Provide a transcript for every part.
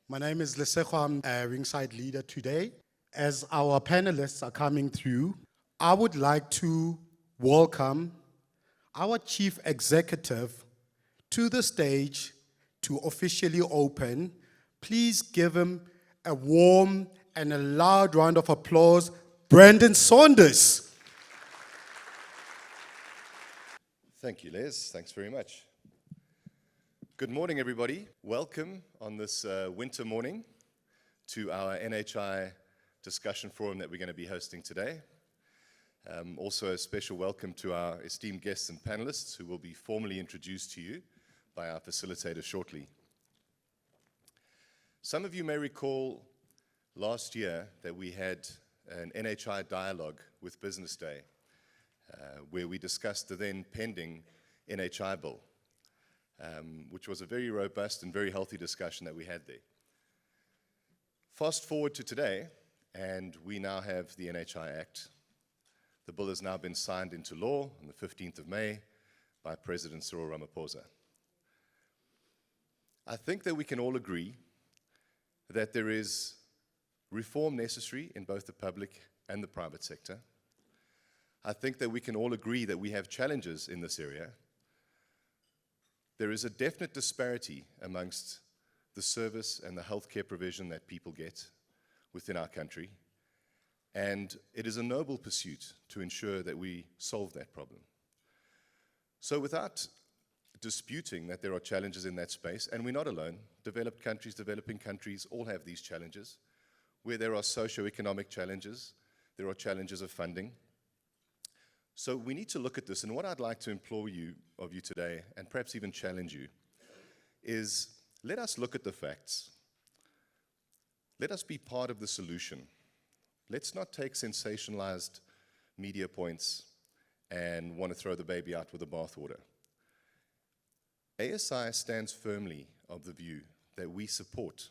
My name is Lesego. I'm a ringside leader today. As our panelists are coming through, I would like to welcome our chief executive to the stage to officially open. Please give him a warm and a loud round of applause, Brandon Saunders. Thank you, Les. Thanks very much. Good morning, everybody. Welcome on this winter morning to our NHI discussion forum that we're going to be hosting today. Also a special welcome to our esteemed guests and panelists who will be formally introduced to you by our facilitator shortly. Some of you may recall last year that we had an NHI Dialogue with Business Day where we discussed the then pending NHI bill. Which was a very robust and very healthy discussion that we had there. Fast forward to today, and we now have the NHI Act. The bill has now been signed into law on the 15th of May by President Cyril Ramaphosa. I think that we can all agree that there is reform necessary in both the public and the private sector. I think that we can all agree that we have challenges in this area. There is a definite disparity amongst the service and the healthcare provision that people get within our country, and it is a noble pursuit to ensure that we solve that problem. So without disputing that there are challenges in that space, and we're not alone, developed countries, developing countries all have these challenges. Where there are socio-economic challenges, there are challenges of funding. So we need to look at this, and what I'd like to implore you today, and perhaps even challenge you, is let us look at the facts. Let us be part of the solution. Let's not take sensationalized media points and want to throw the baby out with the bathwater. ASI stands firmly of the view that we support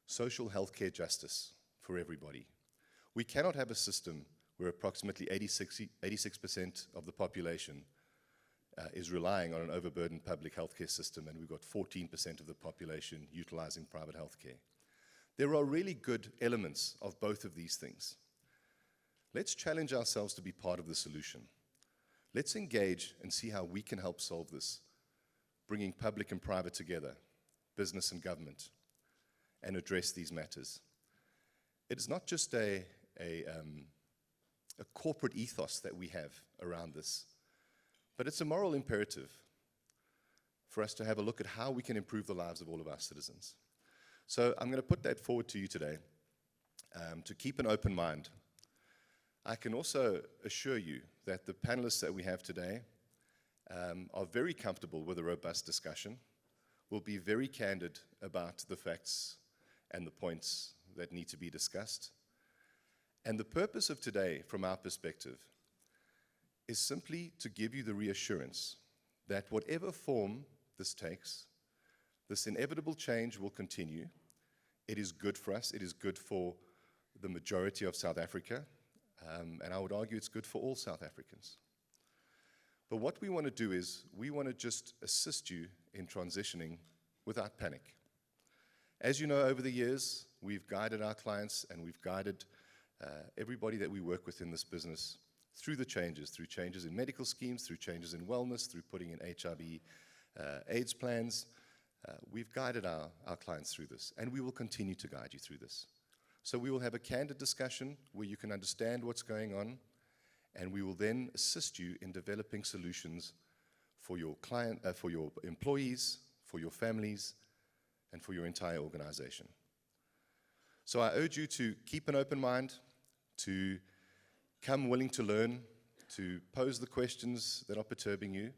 social healthcare justice for everybody. We cannot have a system where approximately 86% of the population is relying on an overburdened public healthcare system, and we've got 14% of the population utilizing private healthcare. There are really good elements of both of these things. Let's challenge ourselves to be part of the solution. Let's engage and see how we can help solve this, bringing public and private together, business and government, and address these matters. It is not just a corporate ethos that we have around this, but it's a moral imperative for us to have a look at how we can improve the lives of all of our citizens. So I'm going to put that forward to you today, to keep an open mind. I can also assure you that the panelists that we have today are very comfortable with a robust discussion, will be very candid about the facts and the points that need to be discussed. And the purpose of today, from our perspective, is simply to give you the reassurance that whatever form this takes, this inevitable change will continue. It is good for us. It is good for the majority of South Africa. And I would argue it's good for all South Africans. But what we want to do is we want to just assist you in transitioning without panic. As you know, over the years, we've guided our clients and we've guided everybody that we work with in this business through changes in medical schemes, through changes in wellness, through putting in HIV AIDS plans. We've guided our clients through this, and we will continue to guide you through this. So we will have a candid discussion where you can understand what's going on, and we will then assist you in developing solutions for your client, for your employees, for your families, and for your entire organization. So I urge you to keep an open mind, to come willing to learn, to pose the questions that are perturbing you.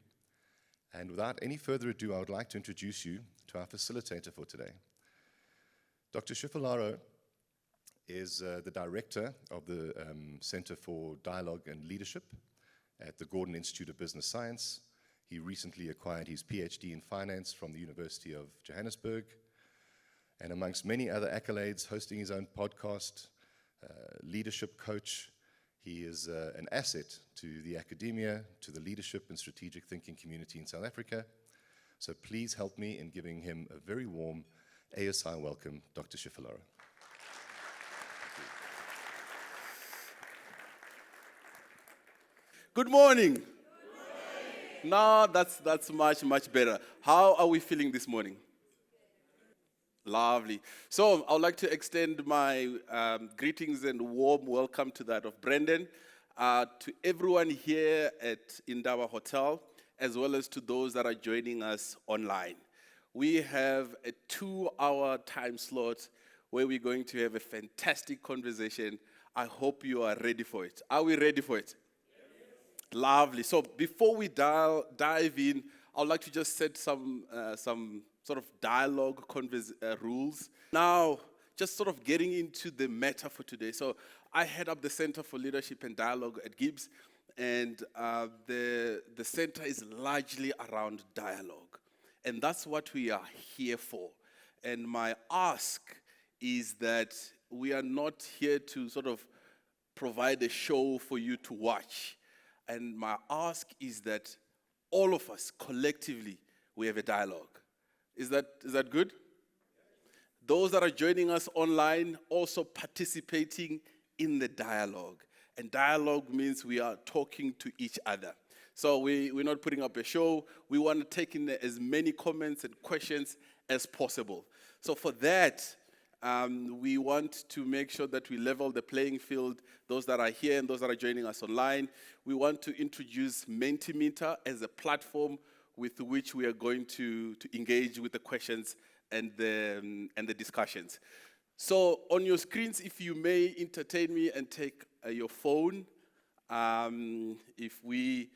And without any further ado, I would like to introduce you to our facilitator for today. Dr. Shifalaro is the director of the Center for Dialogue and Leadership at the Gordon Institute of Business Science. He recently acquired his PhD in finance from the University of Johannesburg, and amongst many other accolades, hosting his own podcast, leadership coach. He is an asset to the academia, to the leadership and strategic thinking community in South Africa. So please help me in giving him a very warm ASI welcome Dr. Shifalora. Good morning. No, that's much better. How are we feeling this morning? Lovely. So I would like to extend my greetings and warm welcome to that of Brandon, to everyone here at Indaba Hotel, as well as to those that are joining us online. We have a 2-hour time slot where we're going to have a fantastic conversation. I hope you are ready for it. Are we ready for it? Lovely. So before we dive in, I would like to just set some sort of dialogue rules. Now, just sort of getting into the matter for today. So I head up the Center for Leadership and Dialogue at Gibbs, and the center is largely around dialogue. And that's what we are here for. And my ask is that we are not here to sort of provide a show for you to watch. And my ask is that all of us collectively, we have a dialogue. Is that good? Those that are joining us online also participating in the dialogue. And dialogue means we are talking to each other. So we're not putting up a show. We want to take in as many comments and questions as possible. So for that, we want to make sure that we level the playing field, those that are here and those that are joining us online. We want to introduce Mentimeter as a platform with which we are going to engage with the questions and the discussions. So on your screens, if you may entertain me and take your phone, if we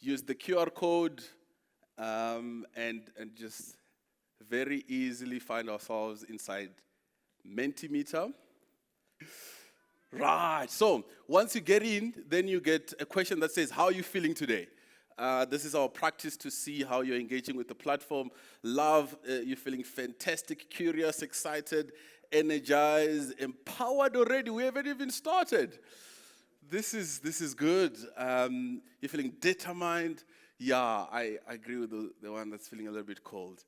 use the QR code and just very easily find ourselves inside Mentimeter. Right, so once you get in, then you get a question that says, how are you feeling today? This is our practice to see how you're engaging with the platform. Love, you're feeling fantastic, curious, excited, energized, empowered already. We haven't even started. This is good. You're feeling determined. Yeah, I agree with the one that's feeling a little bit cold.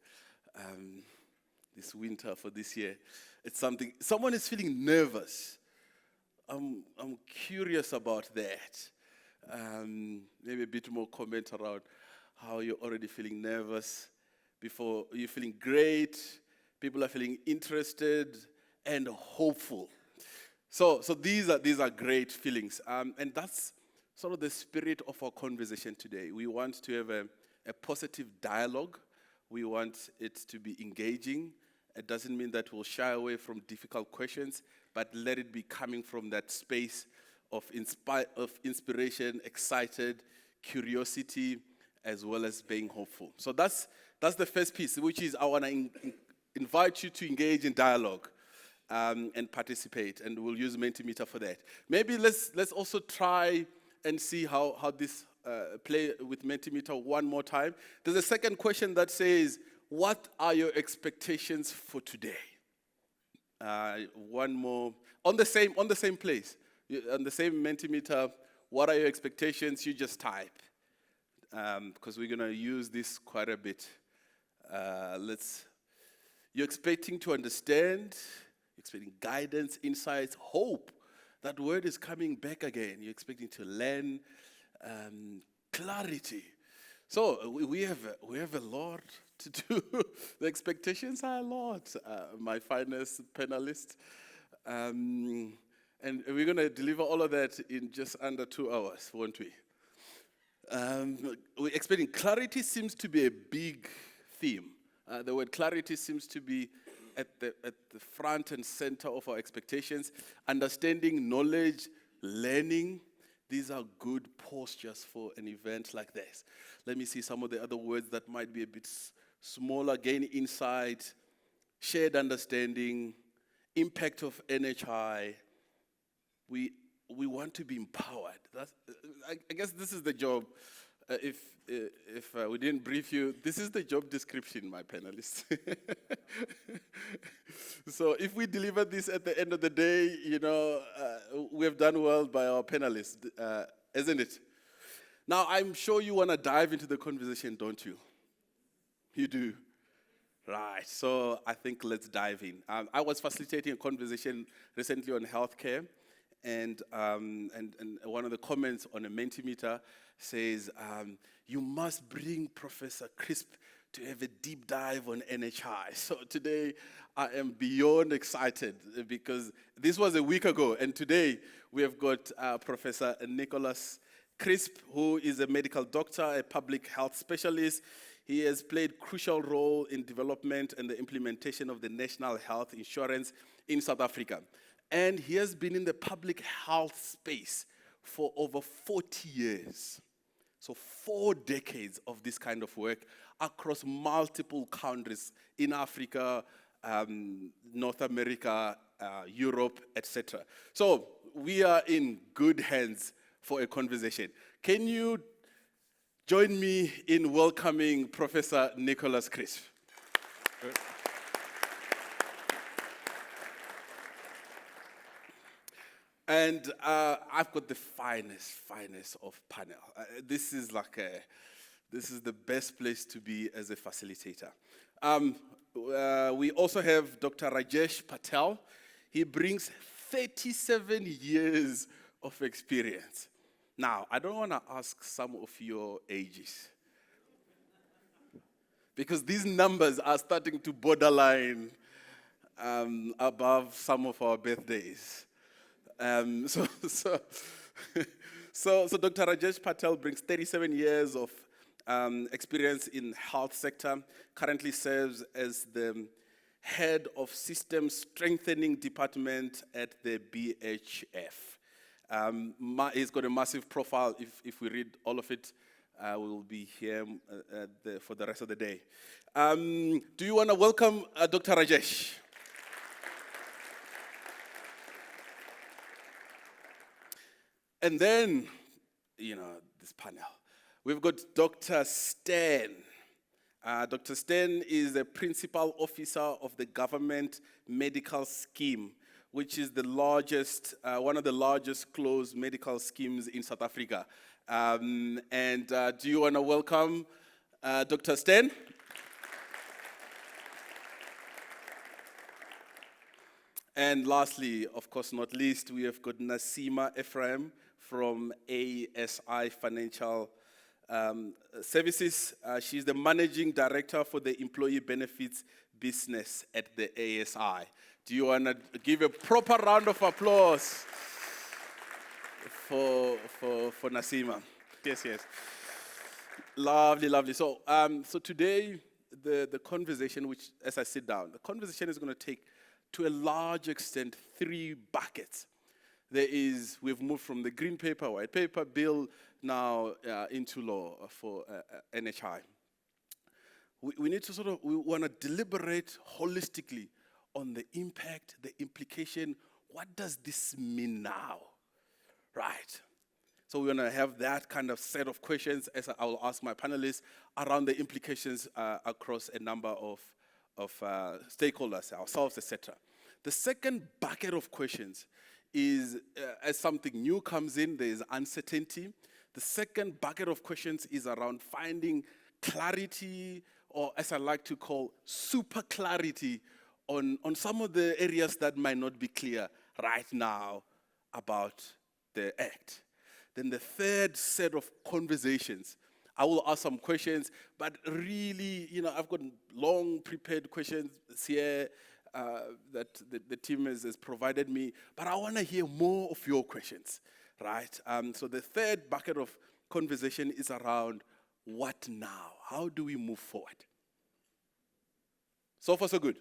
This winter for this year. It's something, someone is feeling nervous. I'm curious about that. Maybe a bit more comment around how you're already feeling nervous. Before you're feeling great, people are feeling interested and hopeful. So these are great feelings. And that's sort of the spirit of our conversation today. We want to have a positive dialogue. We want it to be engaging. It doesn't mean that we'll shy away from difficult questions, but let it be coming from that space of inspiration, excited, curiosity, as well as being hopeful. So that's the first piece, which is I want to invite you to engage in dialogue and participate, and we'll use Mentimeter for that. Maybe let's also try and see how this play with Mentimeter one more time. There's a second question that says, what are your expectations for today? One more, on the same place, on the same Mentimeter, what are your expectations? You just type, because we're going to use this quite a bit. You're expecting to understand, you're expecting guidance, insights, hope. That word is coming back again. You're expecting to learn, clarity. So we have a lot to do. The expectations are a lot. My finest panelist. And we're going to deliver all of that in just under 2 hours, won't we? We're expecting clarity seems to be a big theme. The word clarity seems to be at the front and center of our expectations. Understanding, knowledge, learning, these are good postures for an event like this. Let me see some of the other words that might be a bit smaller. Gain insight, shared understanding, impact of NHI. We want to be empowered. I guess this is the job. If we didn't brief you, this is the job description, my panelists. So if we deliver this at the end of the day, we have done well by our panelists, isn't it? Now, I'm sure you want to dive into the conversation, don't you? You do. Right, so I think let's dive in. I was facilitating a conversation recently on healthcare, and one of the comments on a Mentimeter says, you must bring Professor Crisp to have a deep dive on NHI. So today I am beyond excited because this was a week ago, and today we have got Professor Nicholas Crisp, who is a medical doctor, a public health specialist. He has played crucial role in development and the implementation of the national health insurance in South Africa. And he has been in the public health space for over 40 years. So 4 decades of this kind of work across multiple countries in Africa, North America, Europe, etc. So we are in good hands for a conversation. Can you join me in welcoming Professor Nicholas Crisp? And I've got the finest of panel. This is the best place to be as a facilitator. We also have Dr. Rajesh Patel. He brings 37 years of experience. Now, I don't want to ask some of your ages, because these numbers are starting to borderline above some of our birthdays. So Dr. Rajesh Patel brings 37 years of experience in health sector, currently serves as the head of system strengthening department at the BHF. He's got a massive profile. If we read all of it, we'll be here for the rest of the day. Do you want to welcome Dr. Rajesh? And then, this panel. We've got Dr. Stan. Dr. Stan is the principal officer of the government medical scheme, which is the largest, one of the largest closed medical schemes in South Africa. Do you want to welcome Dr. Stan? And lastly, of course not least, we have got Naseema Ephraim from ASI Financial Services. She's the managing director for the employee benefits business at the ASI. Do you want to give a proper round of applause for Naseema? Yes. Lovely. So today, the conversation, which as I sit down, the conversation is going to take, to a large extent, 3 buckets. We've moved from the green paper, white paper, bill now into law for NHI. We need to we want to deliberate holistically on the impact, the implication. What does this mean now? Right. So we're going to have that kind of set of questions as I will ask my panelists around the implications across a number of stakeholders, ourselves, etc. The second bucket of questions is, as something new comes in, there is uncertainty. The second bucket of questions is around finding clarity, or as I like to call, super clarity on some of the areas that might not be clear right now about the Act. Then the third set of conversations, I will ask some questions, but really, I've got long prepared questions here that the team has provided me, but I want to hear more of your questions, right? So the third bucket of conversation is around what now? How do we move forward? So far, so good.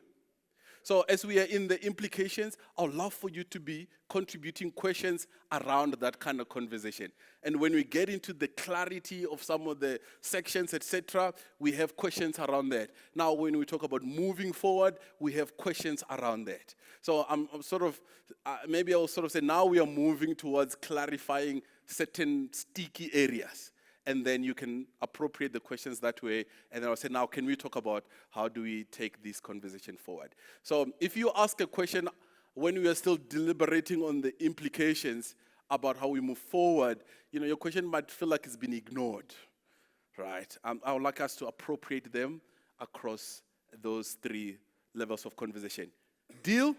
So as we are in the implications, I would love for you to be contributing questions around that kind of conversation. And when we get into the clarity of some of the sections, etc., we have questions around that. Now, when we talk about moving forward, we have questions around that. So I'm maybe I'll say now we are moving towards clarifying certain sticky areas. And then you can appropriate the questions that way. And then I'll say, now, can we talk about how do we take this conversation forward? So if you ask a question when we are still deliberating on the implications about how we move forward, your question might feel like it's been ignored, right? I would like us to appropriate them across those 3 levels of conversation. Deal?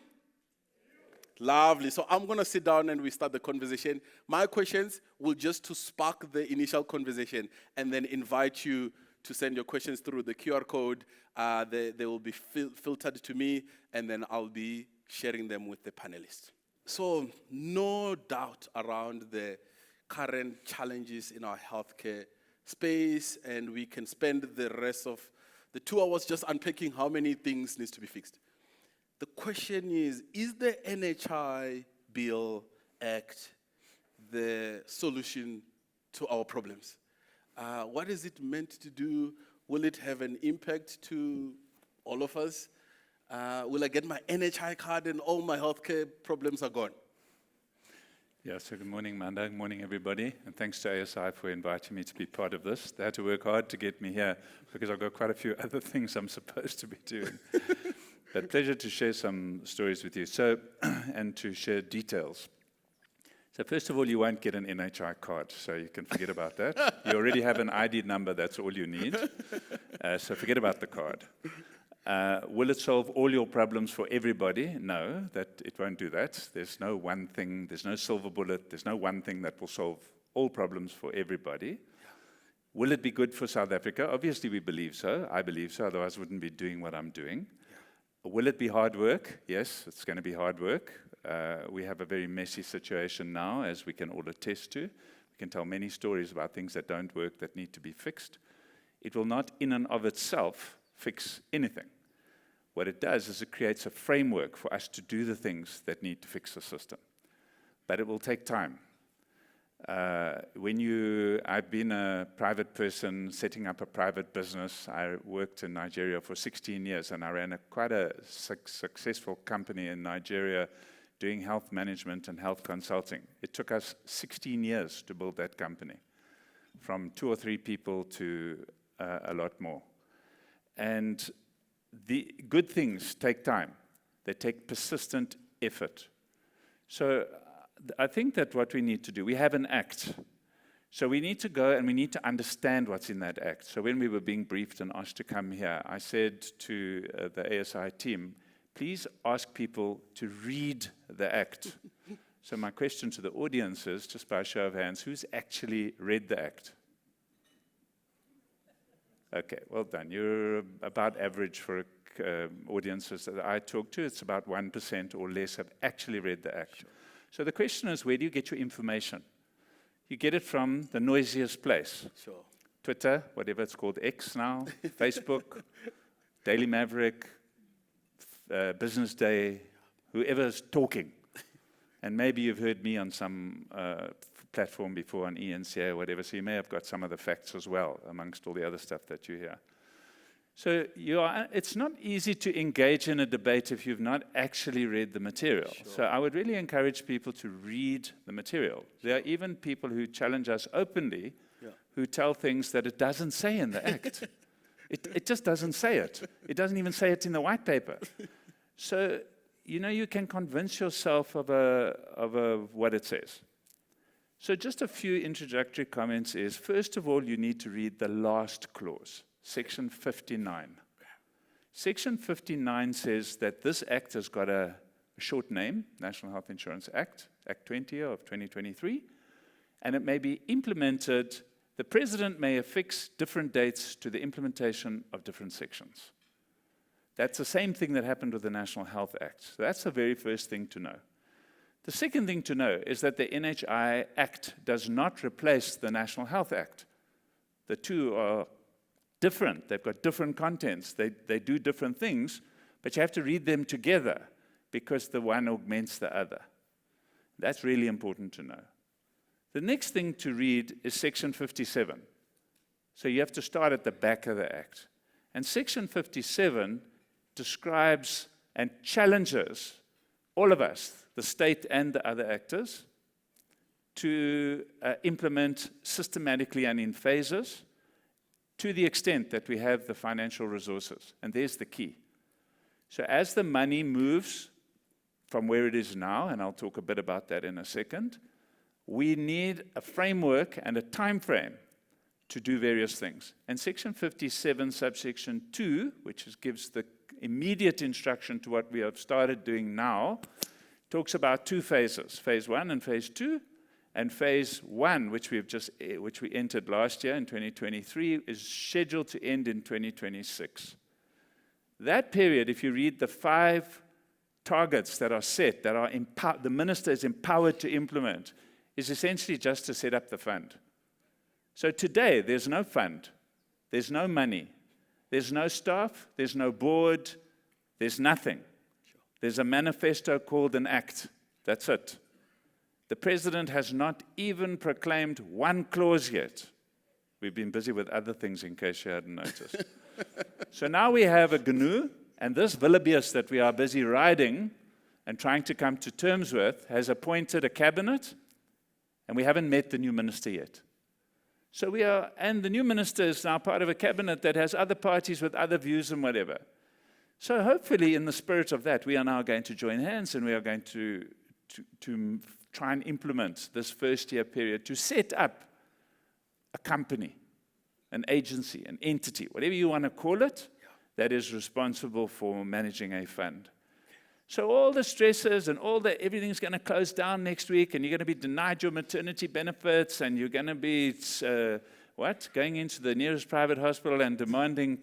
Lovely. So I'm going to sit down and we start the conversation. My questions will just to spark the initial conversation and then invite you to send your questions through the QR code. They will be filtered to me, and then I'll be sharing them with the panelists. So no doubt around the current challenges in our healthcare space, and we can spend the rest of the 2 hours just unpacking how many things needs to be fixed. The question is the NHI Bill Act the solution to our problems? What is it meant to do? Will it have an impact to all of us? Will I get my NHI card and all my healthcare problems are gone? Yeah, so good morning, Manda. Good morning, everybody. And thanks to ASI for inviting me to be part of this. They had to work hard to get me here because I've got quite a few other things I'm supposed to be doing. But pleasure to share some stories with you, and to share details. So first of all, you won't get an NHI card, so you can forget about that. You already have an ID number, that's all you need. So forget about the card. Will it solve all your problems for everybody? No, that it won't do that. There's no one thing, there's no silver bullet, there's no one thing that will solve all problems for everybody. Will it be good for South Africa? Obviously we believe so. I believe so, otherwise I wouldn't be doing what I'm doing. Will it be hard work? Yes, it's going to be hard work. We have a very messy situation now, as we can all attest to. We can tell many stories about things that don't work, that need to be fixed. It will not, in and of itself, fix anything. What it does is it creates a framework for us to do the things that need to fix the system. But it will take time. I've been a private person setting up a private business. I worked in Nigeria for 16 years, and I ran quite a successful company in Nigeria doing health management and health consulting. It took us 16 years to build that company, from 2 or 3 people to a lot more. And the good things take time. They take persistent effort. So I think that what we need to do, we have an act. So we need to go and we need to understand what's in that act. So when we were being briefed and asked to come here, I said to the ASI team, please ask people to read the act. So my question to the audience is, just by a show of hands, who's actually read the act? Okay, well done. You're about average for audiences that I talk to. It's about 1% or less have actually read the act. Sure. So the question is, where do you get your information? You get it from the noisiest place. Sure. Twitter, whatever it's called, X now, Facebook, Daily Maverick, Business Day, whoever's talking. And maybe you've heard me on some platform before on ENCA or whatever, so you may have got some of the facts as well, amongst all the other stuff that you hear. So it's not easy to engage in a debate if you've not actually read the material. Sure. So I would really encourage people to read the material. There are even people who challenge us openly, who tell things that it doesn't say in the act. It just doesn't say it. It doesn't even say it in the white paper. So, you can convince yourself of what it says. So just a few introductory comments is, first of all, you need to read the last clause, Section 59. Section 59 says that this act has got a short name, National Health Insurance Act, Act 20 of 2023, and it may be implemented. The President may affix different dates to the implementation of different sections. That's the same thing that happened with the National Health Act. So that's the very first thing to know. The second thing to know is that the NHI Act does not replace the National Health Act. The two are different. They've got different contents. They do different things, but you have to read them together because the one augments the other. That's really important to know. The next thing to read is Section 57. So you have to start at the back of the Act. And Section 57 describes and challenges all of us, the state and the other actors, to implement systematically and in phases to the extent that we have the financial resources. And there's the key. So as the money moves from where it is now, and I'll talk a bit about that in a second, we need a framework and a time frame to do various things. And Section 57, subsection 2, which gives the immediate instruction to what we have started doing now, talks about 2 phases, phase 1 and phase 2. And phase 1, which we entered last year in 2023, is scheduled to end in 2026. That period, if you read the 5 targets that are set, that the minister is empowered to implement, is essentially just to set up the fund. So today, there's no fund, there's no money, there's no staff, there's no board, there's nothing. There's a manifesto called an act. That's it. The president has not even proclaimed one clause yet. We've been busy with other things in case you hadn't noticed. So now we have a GNU, and this wildebeest that we are busy riding and trying to come to terms with has appointed a cabinet, and we haven't met the new minister yet. So and the new minister is now part of a cabinet that has other parties with other views and whatever. So hopefully in the spirit of that, we are now going to join hands and we are going to try and implement this first year period to set up a company, an agency, an entity, whatever you want to call it, that is responsible for managing a fund. So all the stresses and everything's going to close down next week, and you're going to be denied your maternity benefits, and you're going to be, going into the nearest private hospital and demanding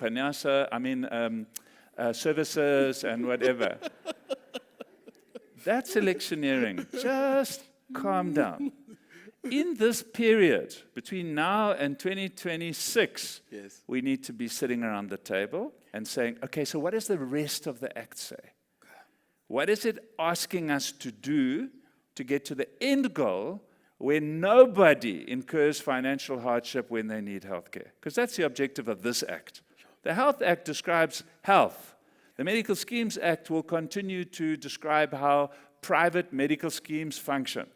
services and whatever. That's electioneering. Just calm down. In this period, between now and 2026, Yes. we need to be sitting around the table and saying, okay, so what does the rest of the act say? What is it asking us to do to get to the end goal where nobody incurs financial hardship when they need health care? Because that's the objective of this act. The Health Act describes health. The Medical Schemes Act will continue to describe how private medical schemes function.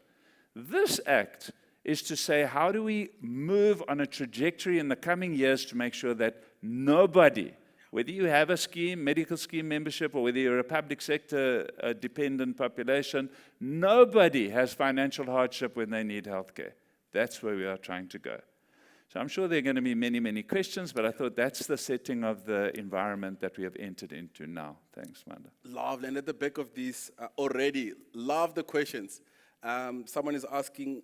This act is to say, how do we move on a trajectory in the coming years to make sure that nobody, whether you have a scheme, medical scheme membership, or whether you're a public sector dependent population, nobody has financial hardship when they need health care. That's where we are trying to go. So I'm sure there are going to be many, many questions, but I thought that's the setting of the environment that we have entered into now. Thanks, Manda. Lovely. And at the back of this already, love the questions. Someone is asking,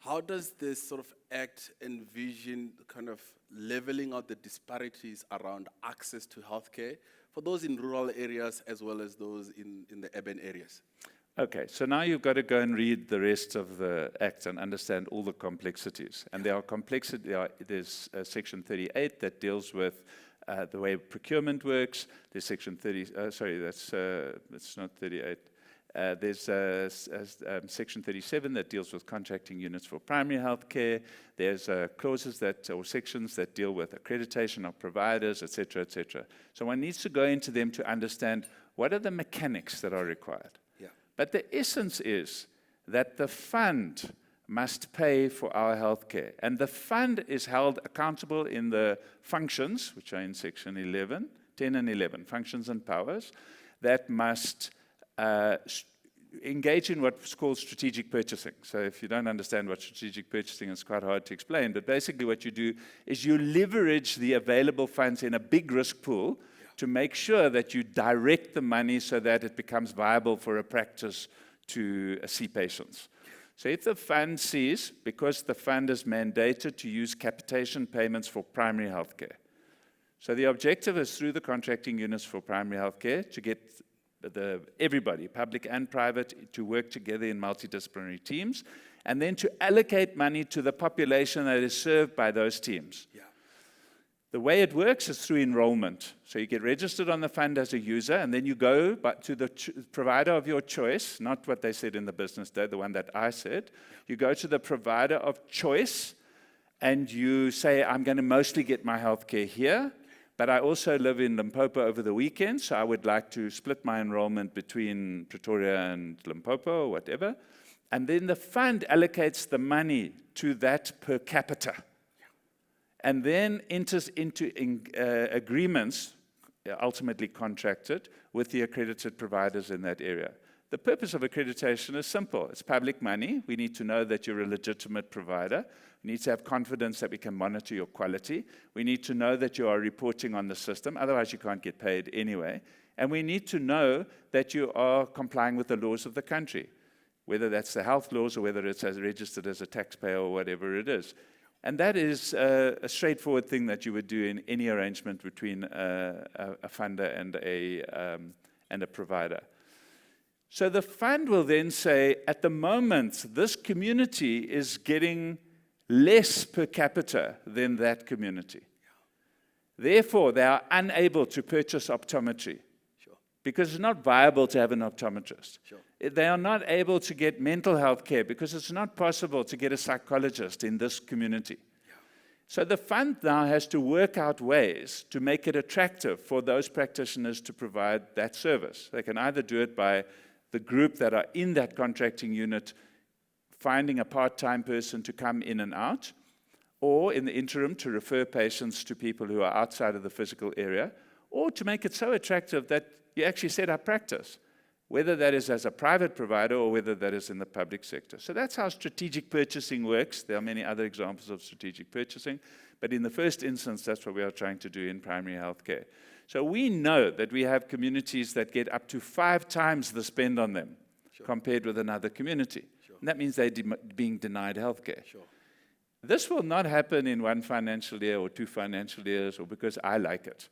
how does this sort of act envision kind of leveling out the disparities around access to healthcare for those in rural areas as well as those in the urban areas? Okay, so now you've got to go and read the rest of the Act and understand all the complexities. And there are there's Section 38 that deals with the way procurement works. There's Section 30, that's not 38. There's Section 37 that deals with contracting units for primary health care. There's clauses or sections that deal with accreditation of providers, et cetera, et cetera. So one needs to go into them to understand what are the mechanics that are required. But the essence is that the fund must pay for our health care. And the fund is held accountable in the functions, which are in Section 10 and 11, functions and powers, that must engage in what's called strategic purchasing. So if you don't understand what strategic purchasing is, it's quite hard to explain. But basically what you do is you leverage the available funds in a big risk pool to make sure that you direct the money so that it becomes viable for a practice to see patients. So if the fund sees, because the fund is mandated to use capitation payments for primary health care. So the objective is through the contracting units for primary health care to get everybody, public and private, to work together in multidisciplinary teams, and then to allocate money to the population that is served by those teams. The way it works is through enrollment. So you get registered on the fund as a user, and then you go to the provider of your choice, not what they said in the business day, the one that I said. You go to the provider of choice, and you say, I'm going to mostly get my health care here, but I also live in Limpopo over the weekend, so I would like to split my enrollment between Pretoria and Limpopo or whatever. And then the fund allocates the money to that per capita. And then enters into agreements, ultimately contracted, with the accredited providers in that area. The purpose of accreditation is simple. It's public money. We need to know that you're a legitimate provider. We need to have confidence that we can monitor your quality. We need to know that you are reporting on the system. Otherwise, you can't get paid anyway. And we need to know that you are complying with the laws of the country, whether that's the health laws or whether it's as registered as a taxpayer or whatever it is. And that is a straightforward thing that you would do in any arrangement between a funder and a provider. So the fund will then say, at the moment, this community is getting less per capita than that community. Therefore, they are unable to purchase optometry because it's not viable to have an optometrist. They are not able to get mental health care because it's not possible to get a psychologist in this community. So the fund now has to work out ways to make it attractive for those practitioners to provide that service. They can either do it by the group that are in that contracting unit finding a part-time person to come in and out, or in the interim to refer patients to people who are outside of the physical area, or to make it so attractive that you actually set up practice, whether that is as a private provider or whether that is in the public sector. So that's how strategic purchasing works. There are many other examples of strategic purchasing, but in the first instance, that's what we are trying to do in primary healthcare. So we know that we have communities that get up to 5 times the spend on them compared with another community. And that means they're being denied healthcare. This will not happen in 1 financial year or 2 financial years or because I like it.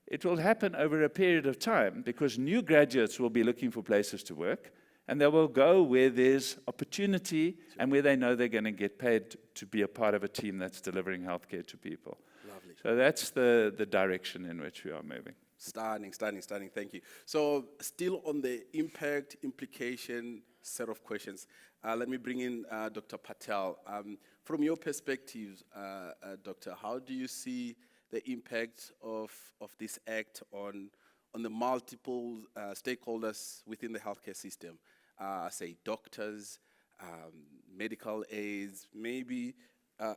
It will happen over a period of time because new graduates will be looking for places to work, and they will go where there's opportunity and where they know they're going to get paid to be a part of a team that's delivering healthcare to people. Lovely. So that's the direction in which we are moving. Stunning. Thank you. So still on the impact implication set of questions, let me bring in Dr. Patel. From your perspective, Doctor, how do you see the impact of this act on the multiple stakeholders within the healthcare system? Say doctors, medical aides, maybe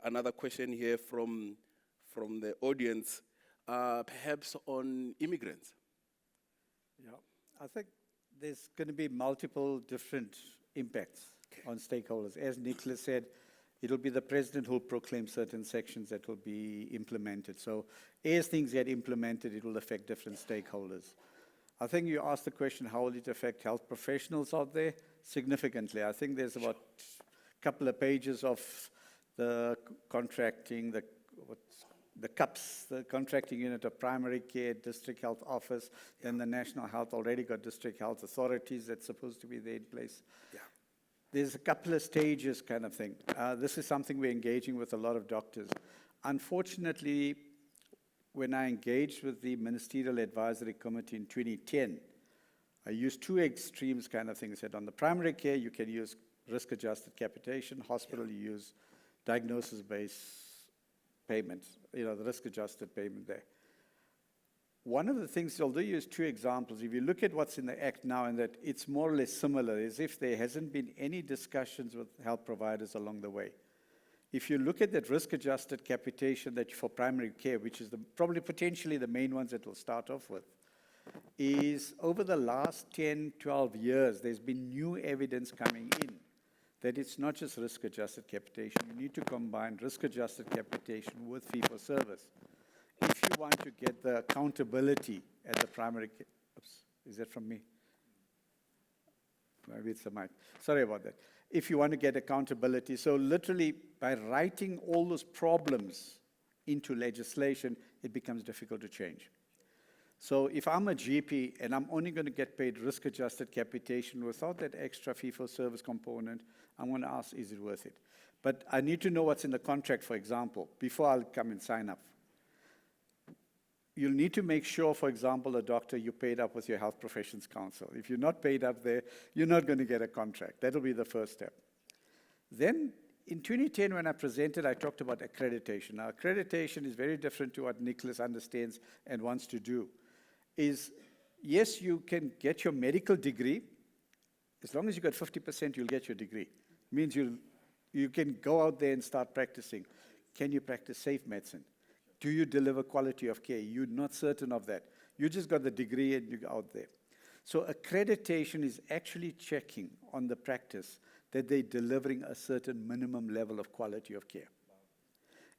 another question here from the audience, perhaps on immigrants. Yeah, I think there's going to be multiple different impacts on stakeholders. As Nicholas said, it'll be the president who'll proclaim certain sections that will be implemented. So as things get implemented, it will affect different stakeholders. I think you asked the question, how will it affect health professionals out there? Significantly. I think there's about a couple of pages of the contracting, the CUPS, the contracting unit of primary care, district health office, then the national health already got district health authorities that's supposed to be there in place. There's a couple of stages kind of thing. This is something we're engaging with a lot of doctors. Unfortunately, when I engaged with the Ministerial Advisory Committee in 2010, I used 2 extremes kind of things. I said on the primary care, you can use risk-adjusted capitation. Hospital, you use diagnosis-based payments, the risk-adjusted payment there. One of the things, although you use 2 examples, if you look at what's in the Act now and that it's more or less similar, as if there hasn't been any discussions with health providers along the way. If you look at that risk-adjusted capitation that for primary care, which is probably potentially the main ones that we'll start off with, is over the last 10, 12 years, there's been new evidence coming in that it's not just risk-adjusted capitation. You need to combine risk-adjusted capitation with fee-for-service. If you want to get the accountability at the primary care, oops, is that from me? Maybe it's the mic. Sorry about that. If you want to get accountability, so literally by writing all those problems into legislation, it becomes difficult to change. So if I'm a GP and I'm only going to get paid risk-adjusted capitation without that extra fee-for-service component, I'm going to ask, is it worth it? But I need to know what's in the contract, for example, before I'll come and sign up. You'll need to make sure, for example, a doctor, you paid up with your Health Professions Council. If you're not paid up there, you're not going to get a contract. That'll be the first step. Then, in 2010, when I presented, I talked about accreditation. Now, accreditation is very different to what Nicholas understands and wants to do. Yes, you can get your medical degree. As long as you got 50%, you'll get your degree. It means you can go out there and start practicing. Can you practice safe medicine? Do you deliver quality of care? You're not certain of that. You just got the degree and you're out there. So accreditation is actually checking on the practice that they're delivering a certain minimum level of quality of care.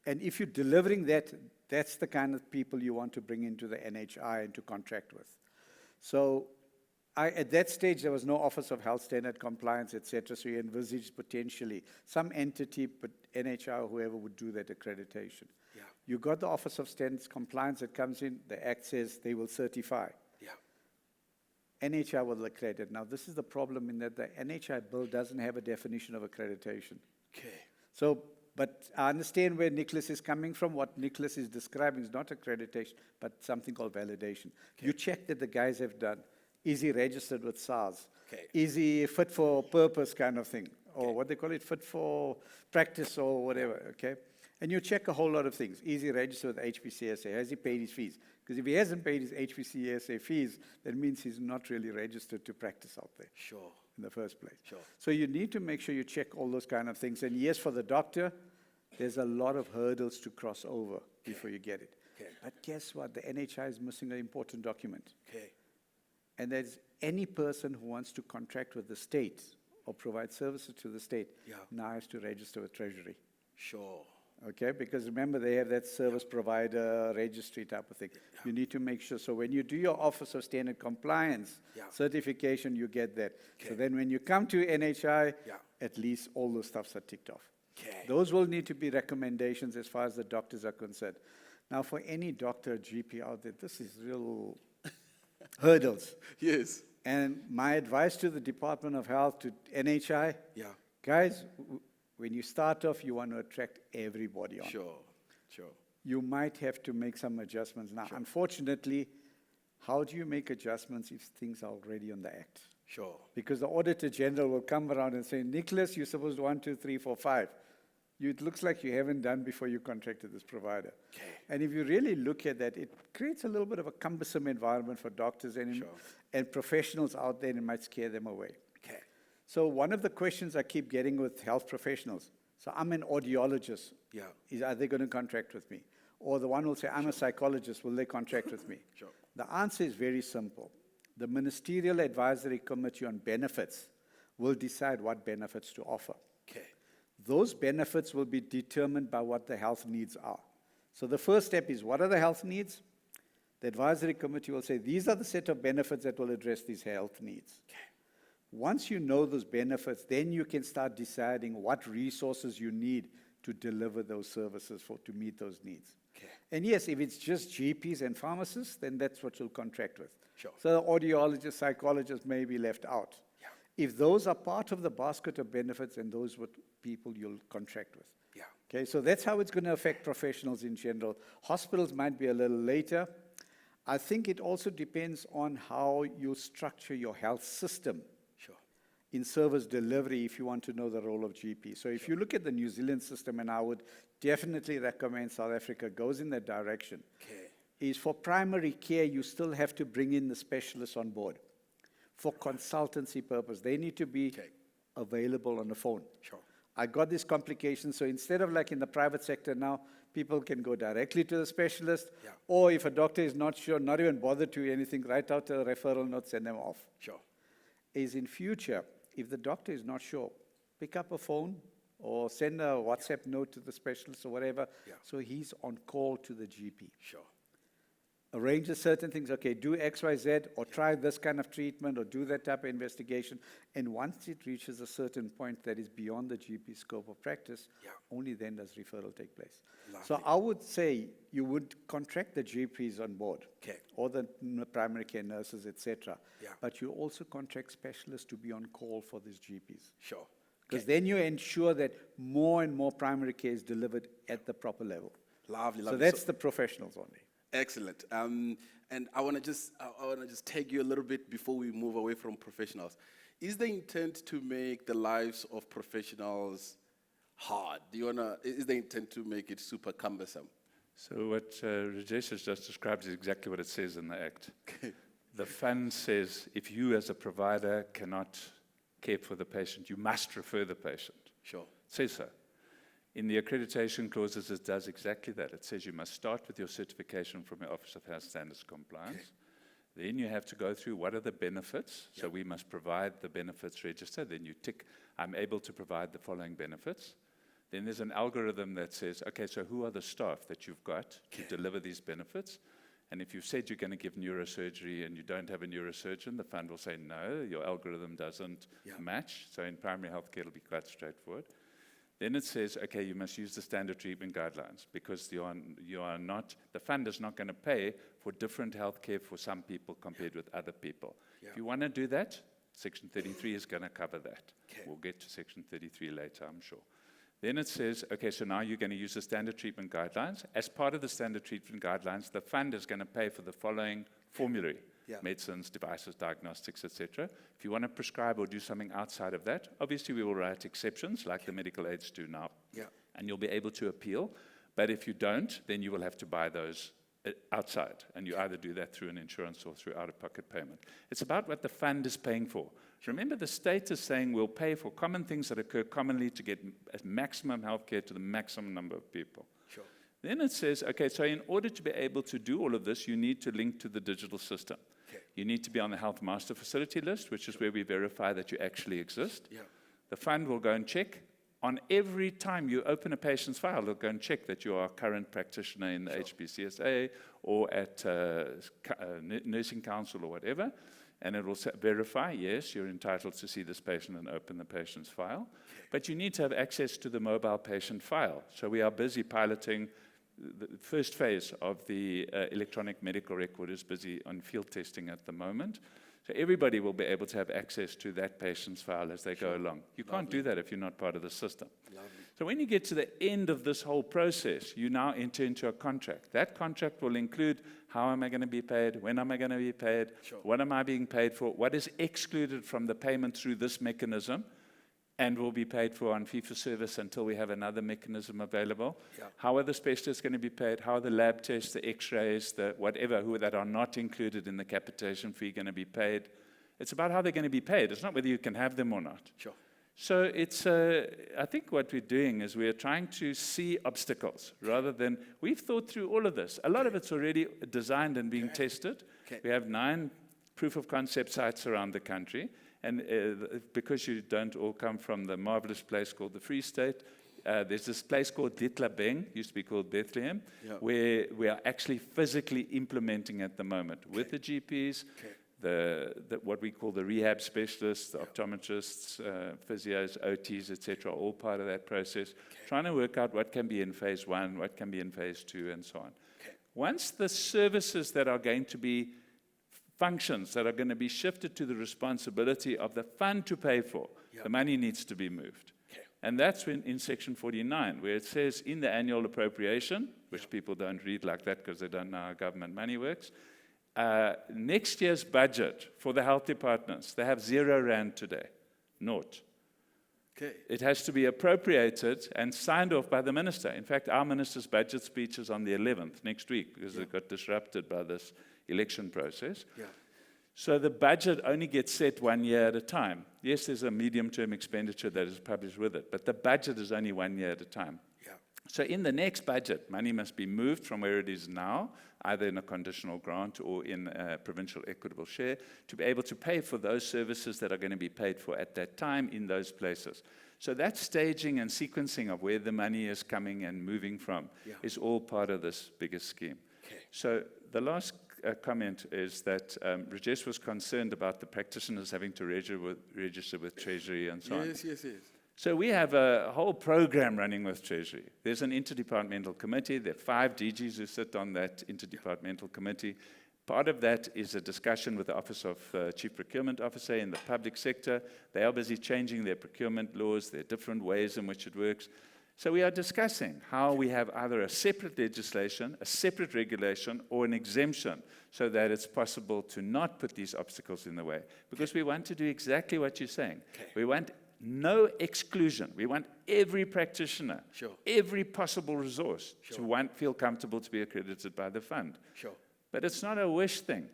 And if you're delivering that, that's the kind of people you want to bring into the NHI and to contract with. So at that stage, there was no Office of Health Standard Compliance, et cetera, so you envisaged potentially some entity, but NHI or whoever would do that accreditation. Yeah. You got the Office of Standards Compliance that comes in, the Act says they will certify. Yeah. NHI will accredit. Now, this is the problem in that the NHI bill doesn't have a definition of accreditation. Okay. So, but I understand where Nicholas is coming from. What Nicholas is describing is not accreditation, but something called validation. You check that the guys have done. Is he registered with SARS? Okay. Is he fit for purpose kind of thing? Or what they call it, fit for practice or whatever, okay? And you check a whole lot of things. Is he registered with HPCSA? Has he paid his fees? Because if he hasn't paid his HPCSA fees, that means he's not really registered to practice out there. Sure. In the first place. Sure. So you need to make sure you check all those kind of things. And yes, for the doctor, there's a lot of hurdles to cross over before you get it. Okay. But guess what? The NHI is missing an important document. Okay. And there's any person who wants to contract with the state or provide services to the state now has to register with Treasury. Sure. Okay, because remember they have that service provider registry type of thing. You need to make sure. So when you do your Office of Standard Compliance certification, you get that. So then when you come to NHI, at least all those stuffs are ticked off. Those will need to be recommendations as far as the doctors are concerned. Now for any doctor, GP out there, this is real hurdles. Yes. And my advice to the Department of Health, to NHI, guys, when you start off, you want to attract everybody on. Sure. Sure. You might have to make some adjustments. Now, unfortunately, how do you make adjustments if things are already on the Act? Sure. Because the Auditor General will come around and say, Nicholas, you're supposed to 1, 2, 3, 4, 5. It looks like you haven't done before you contracted this provider. Okay. And if you really look at that, it creates a little bit of a cumbersome environment for doctors and professionals out there, and it might scare them away. Okay. So one of the questions I keep getting with health professionals, so I'm an audiologist. Are they going to contract with me? Or the one will say, I'm a psychologist, will they contract with me? Sure. The answer is very simple. The Ministerial Advisory Committee on Benefits will decide what benefits to offer. Okay. Those benefits will be determined by what the health needs are. So the first step is, what are the health needs? The advisory committee will say, these are the set of benefits that will address these health needs. Okay. Once you know those benefits, then you can start deciding what resources you need to deliver those services to meet those needs. Okay. And yes, if it's just GPs and pharmacists, then that's what you'll contract with. Sure. So the audiologists, psychologists may be left out. If those are part of the basket of benefits, then those are people you'll contract with. Okay, so that's how it's going to affect professionals in general. Hospitals might be a little later. I think it also depends on how you structure your health system in service delivery if you want to know the role of GP. So if you look at the New Zealand system, and I would definitely recommend South Africa goes in that direction, is for primary care, you still have to bring in the specialists on board. For consultancy purpose, they need to be available on the phone. Sure. I got this complication, so instead of like in the private sector now, people can go directly to the specialist, or if a doctor is not sure, not even bother to anything, write out a referral note, send them off. Sure. Is in future, if the doctor is not sure, pick up a phone or send a WhatsApp note to the specialist or whatever, so he's on call to the GP. Sure. Arranges certain things, okay, do X, Y, Z, or try this kind of treatment, or do that type of investigation. And once it reaches a certain point that is beyond the GP scope of practice, only then does referral take place. So I would say you would contract the GPs on board, or the primary care nurses, etc. But you also contract specialists to be on call for these GPs. Sure. Because then you ensure that more and more primary care is delivered at the proper level. Lovely, lovely. So that's the professionals only. Excellent. And I want to just take you a little bit before we move away from professionals. Is the intent to make the lives of professionals hard? Is the intent to make it super cumbersome? So what Rajesh has just described is exactly what it says in the Act. The fund says if you as a provider cannot care for the patient, you must refer the patient. Sure. It says so. In the accreditation clauses, it does exactly that. It says you must start with your certification from your Office of Health Standards Compliance. Then you have to go through what are the benefits. So we must provide the benefits register. Then you tick, I'm able to provide the following benefits. Then there's an algorithm that says, okay, so who are the staff that you've got to deliver these benefits? And if you've said you're going to give neurosurgery and you don't have a neurosurgeon, the fund will say, no, your algorithm doesn't match. So in primary healthcare, it'll be quite straightforward. Then it says, okay, you must use the standard treatment guidelines because you are not, the fund is not going to pay for different healthcare for some people compared with other people. If you want to do that, Section 33 is going to cover that. We'll get to Section 33 later, I'm sure. Then it says, okay, so now you're going to use the standard treatment guidelines. As part of the standard treatment guidelines, the fund is going to pay for the following formulary. Medicines, devices, diagnostics, etc. If you want to prescribe or do something outside of that, obviously we will write exceptions like the medical aids do now. And you'll be able to appeal. But if you don't, then you will have to buy those outside. And you either do that through an insurance or through out-of-pocket payment. It's about what the fund is paying for. Remember, the state is saying we'll pay for common things that occur commonly to get maximum healthcare to the maximum number of people. Then it says, okay, so in order to be able to do all of this, you need to link to the digital system. You need to be on the Health Master Facility list, which is where we verify that you actually exist. The fund will go and check. On every time you open a patient's file, they'll go and check that you are a current practitioner in the HPCSA or at Nursing Council or whatever. And it will verify, yes, you're entitled to see this patient and open the patient's file. But you need to have access to the mobile patient file. So we are busy piloting. The first phase of the electronic medical record is busy on field testing at the moment. So everybody will be able to have access to that patient's file as they go along. You can't do that if you're not part of the system. So when you get to the end of this whole process, you now enter into a contract. That contract will include how am I going to be paid, when am I going to be paid, what am I being paid for, what is excluded from the payment through this mechanism, and will be paid for on fee-for-service until we have another mechanism available. How are the specialists going to be paid? How are the lab tests, the x-rays, the whatever, that are not included in the capitation fee going to be paid? It's about how they're going to be paid. It's not whether you can have them or not. So it's, I think what we're doing is we're trying to see obstacles rather than, we've thought through all of this. A lot of it's already designed and being tested. We have 9 proof of concept sites around the country. And because you don't all come from the marvelous place called the Free State, there's this place called Ditlabeng, used to be called Bethlehem, where we are actually physically implementing at the moment with the GPs, what we call the rehab specialists, the optometrists, physios, OTs, etc., all part of that process, trying to work out what can be in phase 1, what can be in phase 2, and so on. Once the services that are going to be functions that are going to be shifted to the responsibility of the fund to pay for, the money needs to be moved. And that's when in Section 49, where it says in the annual appropriation, which people don't read like that because they don't know how government money works, next year's budget for the health departments, they have R0 today, naught. It has to be appropriated and signed off by the minister. In fact, our minister's budget speech is on the 11th, next week, because it got disrupted by this election process. So the budget only gets set 1 year at a time. Yes, there's a medium-term expenditure that is published with it, but the budget is only 1 year at a time. So in the next budget, money must be moved from where it is now, either in a conditional grant or in a provincial equitable share, to be able to pay for those services that are going to be paid for at that time in those places. So that staging and sequencing of where the money is coming and moving from is all part of this bigger scheme. So the last comment is that Rajesh was concerned about the practitioners having to register with Treasury and so on. Yes. So we have a whole program running with Treasury. There's an interdepartmental committee. There are 5 DGs who sit on that interdepartmental committee. Part of that is a discussion with the Office of Chief Procurement Officer in the public sector. They are busy changing their procurement laws. There are different ways in which it works. So we are discussing how we have either a separate legislation, a separate regulation, or an exemption so that it's possible to not put these obstacles in the way. Because we want to do exactly what you're saying. We want no exclusion. We want every practitioner, every possible resource to feel comfortable to be accredited by the fund. But it's not a wish thing.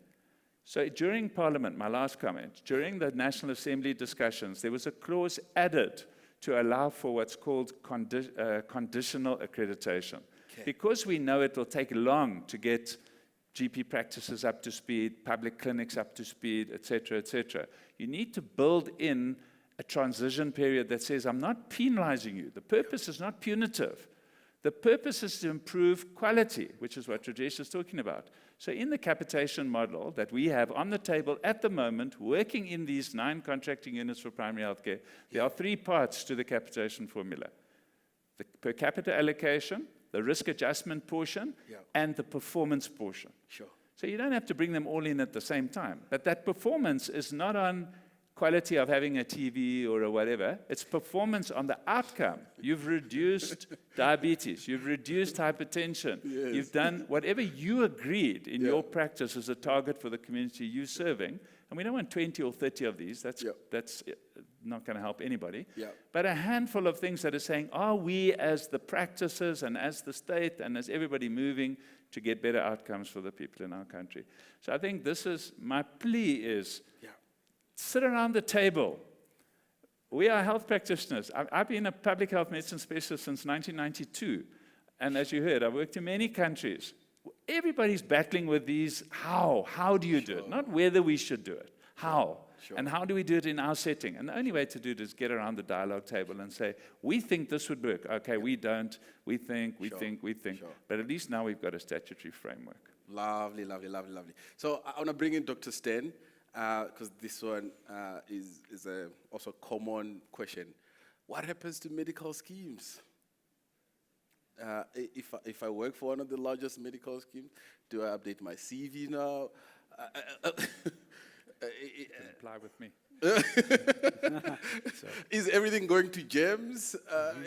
So during Parliament, my last comment, during the National Assembly discussions, there was a clause added to allow for what's called conditional accreditation. Because we know it will take long to get GP practices up to speed, public clinics up to speed, et cetera, et cetera. You need to build in a transition period that says, I'm not penalizing you. The purpose is not punitive. The purpose is to improve quality, which is what Rajesh is talking about. So in the capitation model that we have on the table at the moment, working in these 9 contracting units for primary healthcare, there are 3 parts to the capitation formula. The per capita allocation, the risk adjustment portion, and the performance portion. Sure. So you don't have to bring them all in at the same time. But that performance is not on quality of having a TV or a whatever. It's performance on the outcome. You've reduced diabetes. You've reduced hypertension. Yes. You've done whatever you agreed in your practice as a target for the community you're serving. And we don't want 20 or 30 of these. That's not going to help anybody. Yeah. But a handful of things that are saying, are we as the practices and as the state and as everybody moving to get better outcomes for the people in our country? So I think this is, my plea is, sit around the table. We are health practitioners. I've been a public health medicine specialist since 1992. And as you heard, I've worked in many countries. Everybody's battling with these, how do you do it? Not whether we should do it, how. Sure. And how do we do it in our setting? And the only way to do it is get around the dialogue table and say, we think this would work. Okay, we don't. We think. Sure. But at least now we've got a statutory framework. Lovely, lovely, lovely, lovely. So I want to bring in Dr. Stan, because this one is also a common question. What happens to medical schemes? If I work for one of the largest medical schemes, do I update my CV now? Apply with me. Is everything going to GEMS?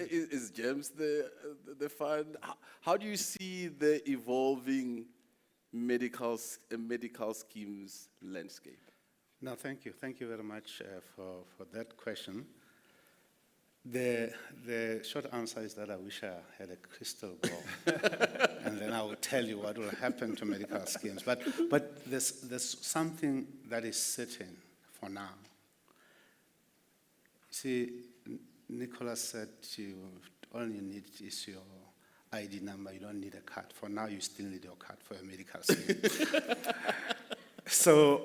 Is GEMS the fund? How do you see the evolving medical schemes landscape? No, thank you. Thank you very much for that question. The short answer is that I wish I had a crystal ball, and then I will tell you what will happen to medical schemes. But there's something that is certain for now. See, Nicholas said all you need is your ID number. You don't need a card. For now, you still need your card for a medical scheme. So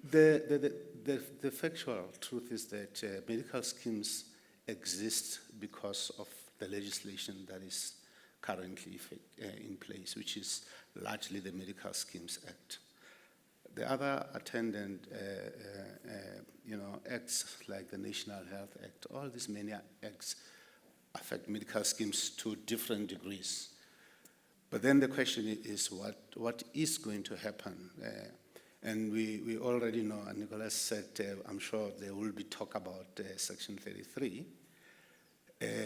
the factual truth is that medical schemes exist because of the legislation that is currently in place, which is largely the Medical Schemes Act. The other attendant acts like the National Health Act, all these many acts affect medical schemes to different degrees. But then the question is what is going to happen? And we already know, and Nicholas said, I'm sure there will be talk about Section 33.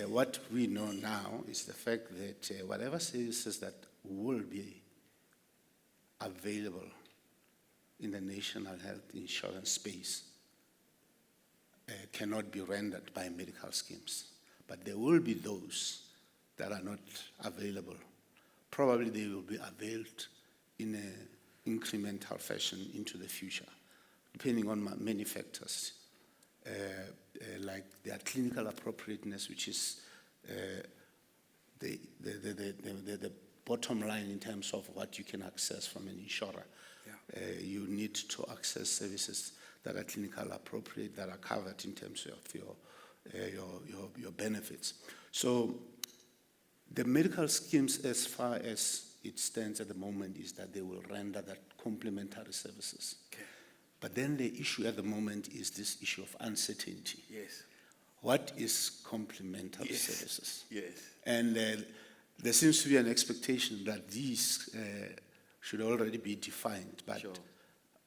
What we know now is the fact that whatever services that will be available in the national health insurance space cannot be rendered by medical schemes. But there will be those that are not available. Probably they will be availed in an incremental fashion into the future, depending on many factors, like their clinical appropriateness, which is the bottom line in terms of what you can access from an insurer. Yeah. You need to access services that are clinical appropriate, that are covered in terms of your benefits. So the medical schemes, as far as it stands at the moment, is that they will render that complementary services. Okay. But then the issue at the moment is this issue of uncertainty. Yes. What is complementary services? Yes. And there seems to be an expectation that these should already be defined, but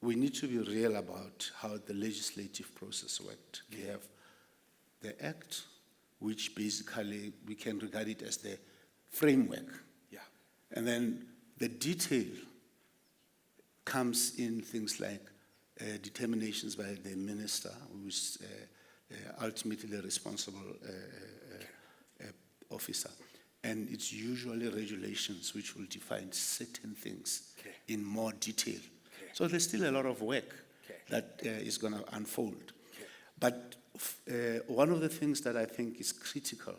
we need to be real about how the legislative process worked. We have the Act, which basically we can regard it as the framework. Yeah. And then the detail comes in things like determinations by the minister, who is ultimately the responsible officer. And it's usually regulations which will define certain things in more detail. So there's still a lot of work that is going to unfold. But one of the things that I think is critical,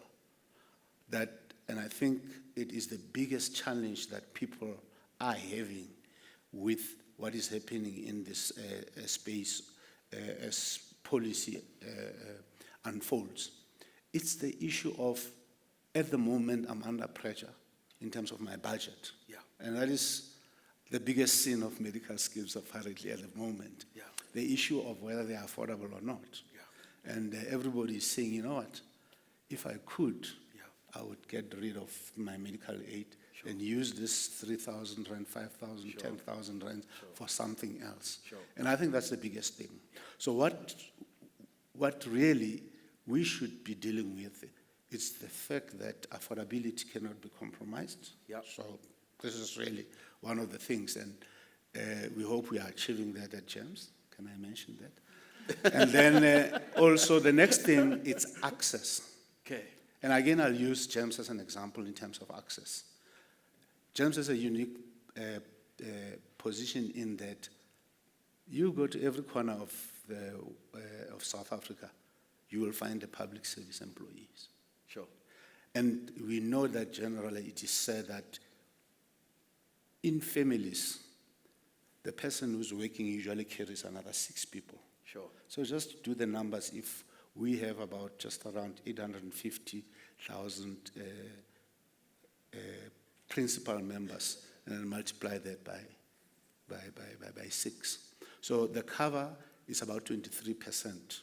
and I think it is the biggest challenge that people are having with what is happening in this space as policy unfolds. It's the issue of, at the moment, I'm under pressure in terms of my budget. Yeah. And that is the biggest sin of medical schemes apparently at the moment. Yeah. The issue of whether they are affordable or not. Yeah. And everybody is saying, you know what, if I could, Yeah. I would get rid of my medical aid and use this 3,000 rand, 5,000, 10,000 rand for something else. Sure. And I think that's the biggest thing. So what really we should be dealing with, it's the fact that affordability cannot be compromised. Yeah. So this is really one of the things, and we hope we are achieving that at GEMS. Can I mention that? And then also the next thing, it's access. Okay. And again, I'll use GEMS as an example in terms of access. GEMS has a unique position in that you go to every corner of South Africa, you will find the public service employees. Sure. And we know that generally it is said that in families, the person who's working usually carries another 6 people. Sure. So just do the numbers. If we have about just around 850,000 principal members, and then multiply that by 6. So the cover is about 23%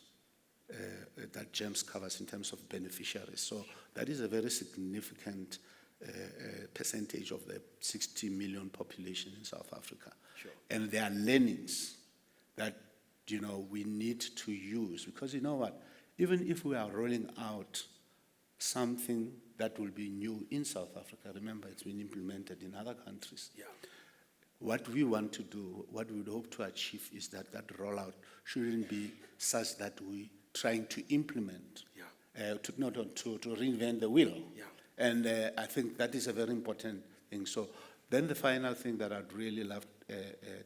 that GEMS covers in terms of beneficiaries. So that is a very significant percentage of the 60 million population in South Africa. Sure. And there are learnings that, you know, we need to use, because you know what, even if we are rolling out something that will be new in South Africa, remember it's been implemented in other countries. Yeah. What we want to do, what we would hope to achieve, is that that rollout shouldn't be such that we're trying to implement, to reinvent the wheel. Yeah. And I think that is a very important thing. So then the final thing that I'd really love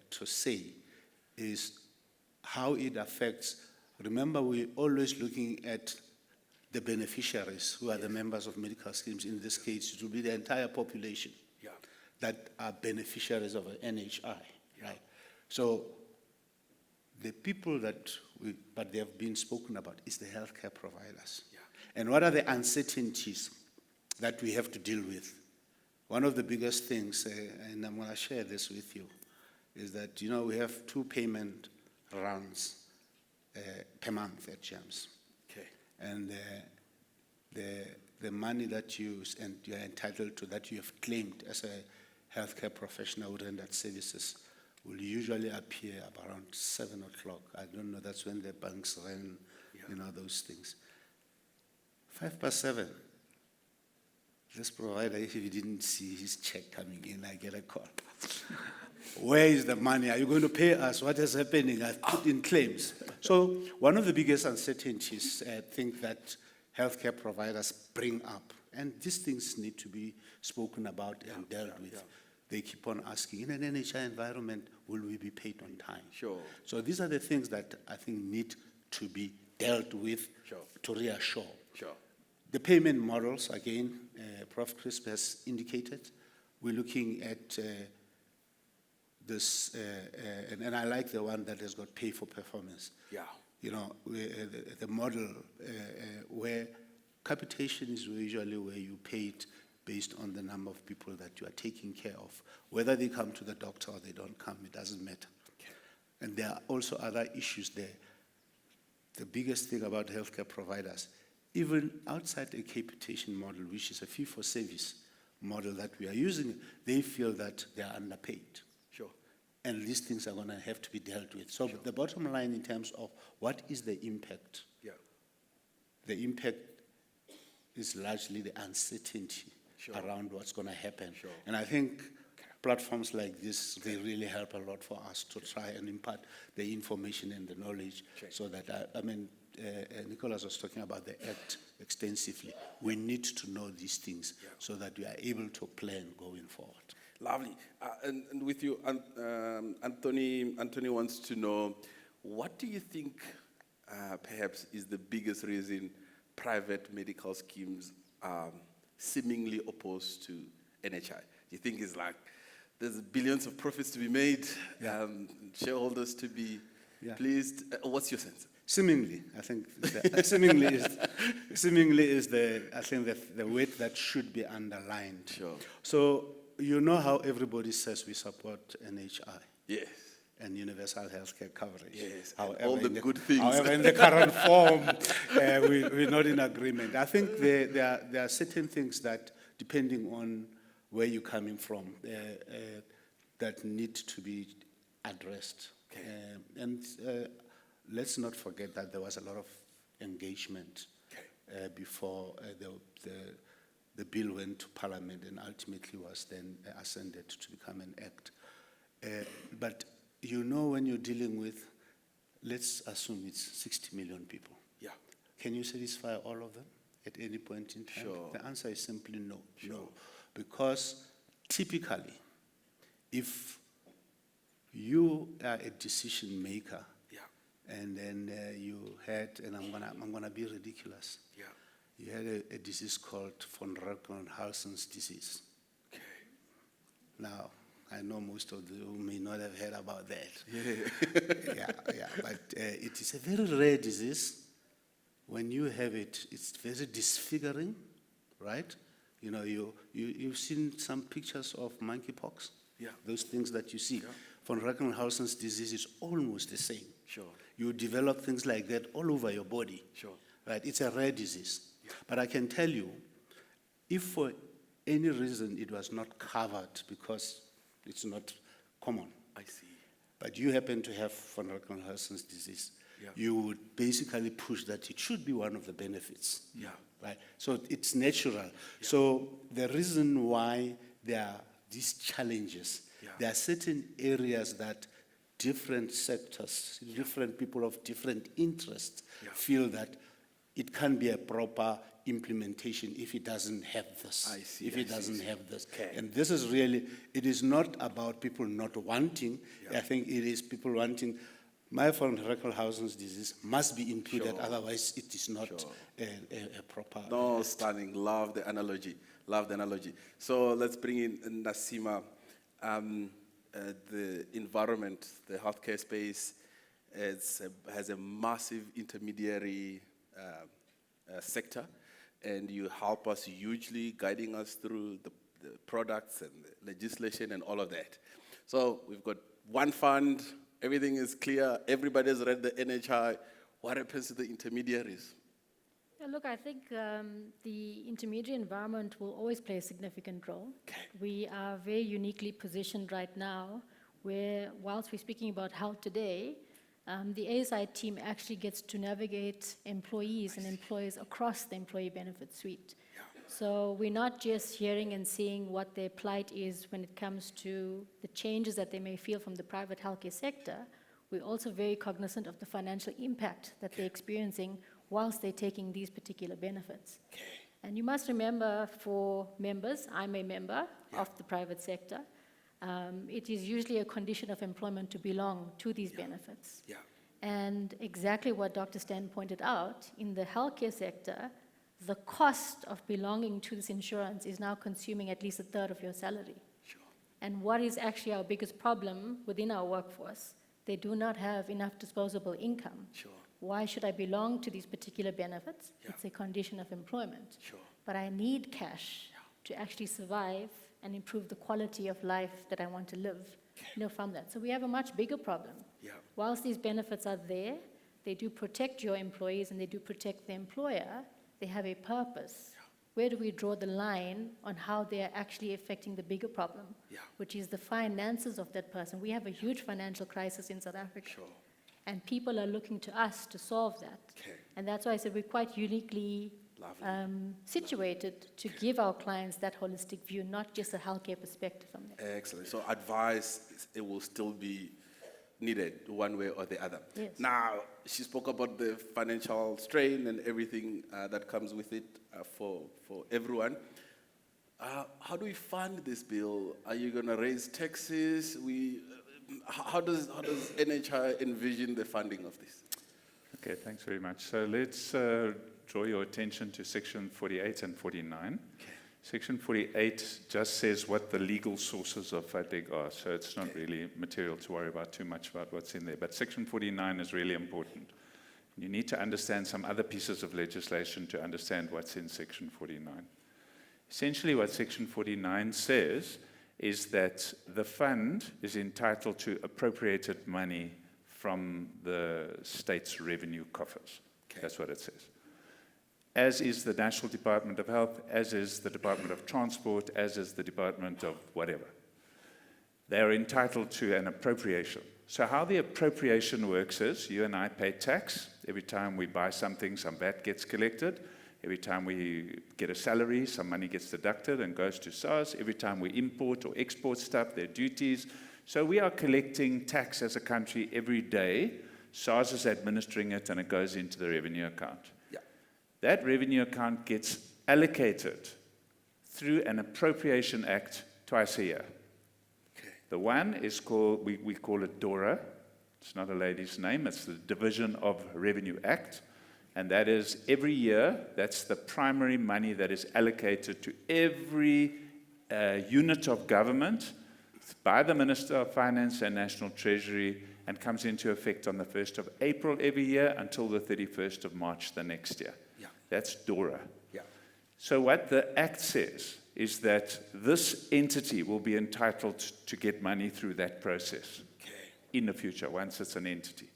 to say is how it affects. Remember, we're always looking at the beneficiaries, who are the members of medical schemes. In this case, it will be the entire population that are beneficiaries of an NHI, right? So the people that they have been spoken about is the healthcare providers. Yeah. And what are the uncertainties that we have to deal with? One of the biggest things, and I'm going to share this with you, is that, you know, we have 2 payment runs per month at GEMS. Okay. And the money that you're entitled to, that you have claimed as a healthcare professional who rendered services, will usually appear around 7 o'clock. I don't know, that's when the banks run, you know, those things. 7:05, this provider, if he didn't see his check coming in, I get a call. Where is the money? Are you going to pay us? What is happening? I've put in claims. So one of the biggest uncertainties, I think, that healthcare providers bring up, and these things need to be spoken about and dealt with. They keep on asking, in an NHI environment, will we be paid on time? Sure. So these are the things that I think need to be dealt with to reassure. Sure. The payment models, again, Prof. Crisp has indicated, we're looking at this, and I like the one that has got pay for performance. Yeah. You know, the model where capitation is usually where you pay it based on the number of people that you are taking care of. Whether they come to the doctor or they don't come, it doesn't matter. Okay. And there are also other issues there. The biggest thing about healthcare providers, even outside the capitation model, which is a fee-for-service model that we are using, they feel that they are underpaid. Sure. And these things are going to have to be dealt with. So the bottom line in terms of what is the impact? Yeah. The impact is largely the uncertainty around what's going to happen. Sure. And I think platforms like this, they really help a lot for us to try and impart the information and the knowledge so that, Nicholas was talking about the Act extensively. We need to know these things so that we are able to plan going forward. Lovely. And with you, Anthony wants to know, what do you think perhaps is the biggest reason private medical schemes are seemingly opposed to NHI? Do you think it's like There's billions of profits to be made, shareholders to be pleased. What's your sense? Seemingly, I think, seemingly is the word that should be underlined. Sure. So you know how everybody says we support NHI. Yes. And universal healthcare coverage. Yes, However, and all the good things. However, in the current form, we're not in agreement. I think there are certain things that, depending on where you're coming from, that need to be addressed. Okay. And let's not forget that there was a lot of engagement before the bill went to Parliament and ultimately was then ascended to become an act. But you know, when you're dealing with, let's assume it's 60 million people. Yeah. Can you satisfy all of them at any point in time? Sure. The answer is simply no. Sure. No. Because typically, if you are a decision maker, and then you had, and I'm gonna be ridiculous. Yeah. You had a disease called von Recklinghausen's disease. Okay. Now, I know most of you may not have heard about that. But it is a very rare disease. When you have it, it's very disfiguring, right? You know, you've seen some pictures of monkeypox. Yeah. Those things that you see. Von Recklinghausen's disease is almost the same. Sure. You develop things like that all over your body. Sure. Right? It's a rare disease. But I can tell you, if for any reason it was not covered because it's not common, I see. but you happen to have von Recklinghausen's disease, you would basically push that it should be one of the benefits. Yeah. Right? So it's natural. So the reason why there are these challenges, there are certain areas that different sectors, different people of different interests feel that it can't be a proper implementation if it doesn't have this, I see, if it doesn't have this. Okay. And this is really, it is not about people not wanting. I think it is people wanting. My von Recklinghausen's disease must be included, otherwise it is not a proper. No, stunning. Love the analogy. Love the analogy. So let's bring in Naseema. The environment, the healthcare space, has a massive intermediary sector, and you help us hugely, guiding us through the products and the legislation and all of that. So we've got one fund, everything is clear, everybody's read the NHI. What happens to the intermediaries? Yeah, look, I think the intermediary environment will always play a significant role. Okay. We are very uniquely positioned right now where, whilst we're speaking about health today, the ASI team actually gets to navigate employees and employers across the employee benefit suite. So we're not just hearing and seeing what their plight is when it comes to the changes that they may feel from the private healthcare sector. We're also very cognizant of the financial impact that they're experiencing whilst they're taking these particular benefits. And you must remember, for members, I'm a member of the private sector, it is usually a condition of employment to belong to these benefits. And exactly what Dr. Stan pointed out, in the healthcare sector, the cost of belonging to this insurance is now consuming at least a third of your salary. And what is actually our biggest problem within our workforce? They do not have enough disposable income. Why should I belong to these particular benefits? It's a condition of employment. But I need cash to actually survive and improve the quality of life that I want to live, from that. So we have a much bigger problem. Whilst these benefits are there, they do protect your employees and they do protect the employer. They have a purpose. Where do we draw the line on how they are actually affecting the bigger problem, which is the finances of that person? We have a huge financial crisis in South Africa. And people are looking to us to solve that. And that's why I said we're quite uniquely situated to give our clients that holistic view, not just a healthcare perspective from there. Excellent. So advice, it will still be needed one way or the other. Yes. Now, she spoke about the financial strain and everything that comes with it for everyone. How do we fund this bill? Are you going to raise taxes? How does NHI envision the funding of this? Okay, thanks very much. So let's draw your attention to section 48 and 49. Section 48 just says what the legal sources of FATEG are, so it's not really material to worry about too much about what's in there. But Section 49 is really important. You need to understand some other pieces of legislation to understand what's in Section 49. Essentially, what Section 49 says is that the fund is entitled to appropriated money from the state's revenue coffers. That's what it says. As is the National Department of Health, as is the Department of Transport, as is the Department of whatever. They are entitled to an appropriation. So how the appropriation works is, you and I pay tax. Every time we buy something, some VAT gets collected. Every time we get a salary, some money gets deducted and goes to SARS. Every time we import or export stuff, there are duties. So we are collecting tax as a country every day. SARS is administering it, and it goes into the revenue account. That revenue account gets allocated through an appropriation act twice a year. The one is called, we call it DORA. It's not a lady's name, it's the Division of Revenue Act. And that is every year, that's the primary money that is allocated to every unit of government by the Minister of Finance and National Treasury, and comes into effect on the 1st of April every year until the 31st of March the next year. That's DORA. So what the Act says is that this entity will be entitled to get money through that process in the future, once it's an entity.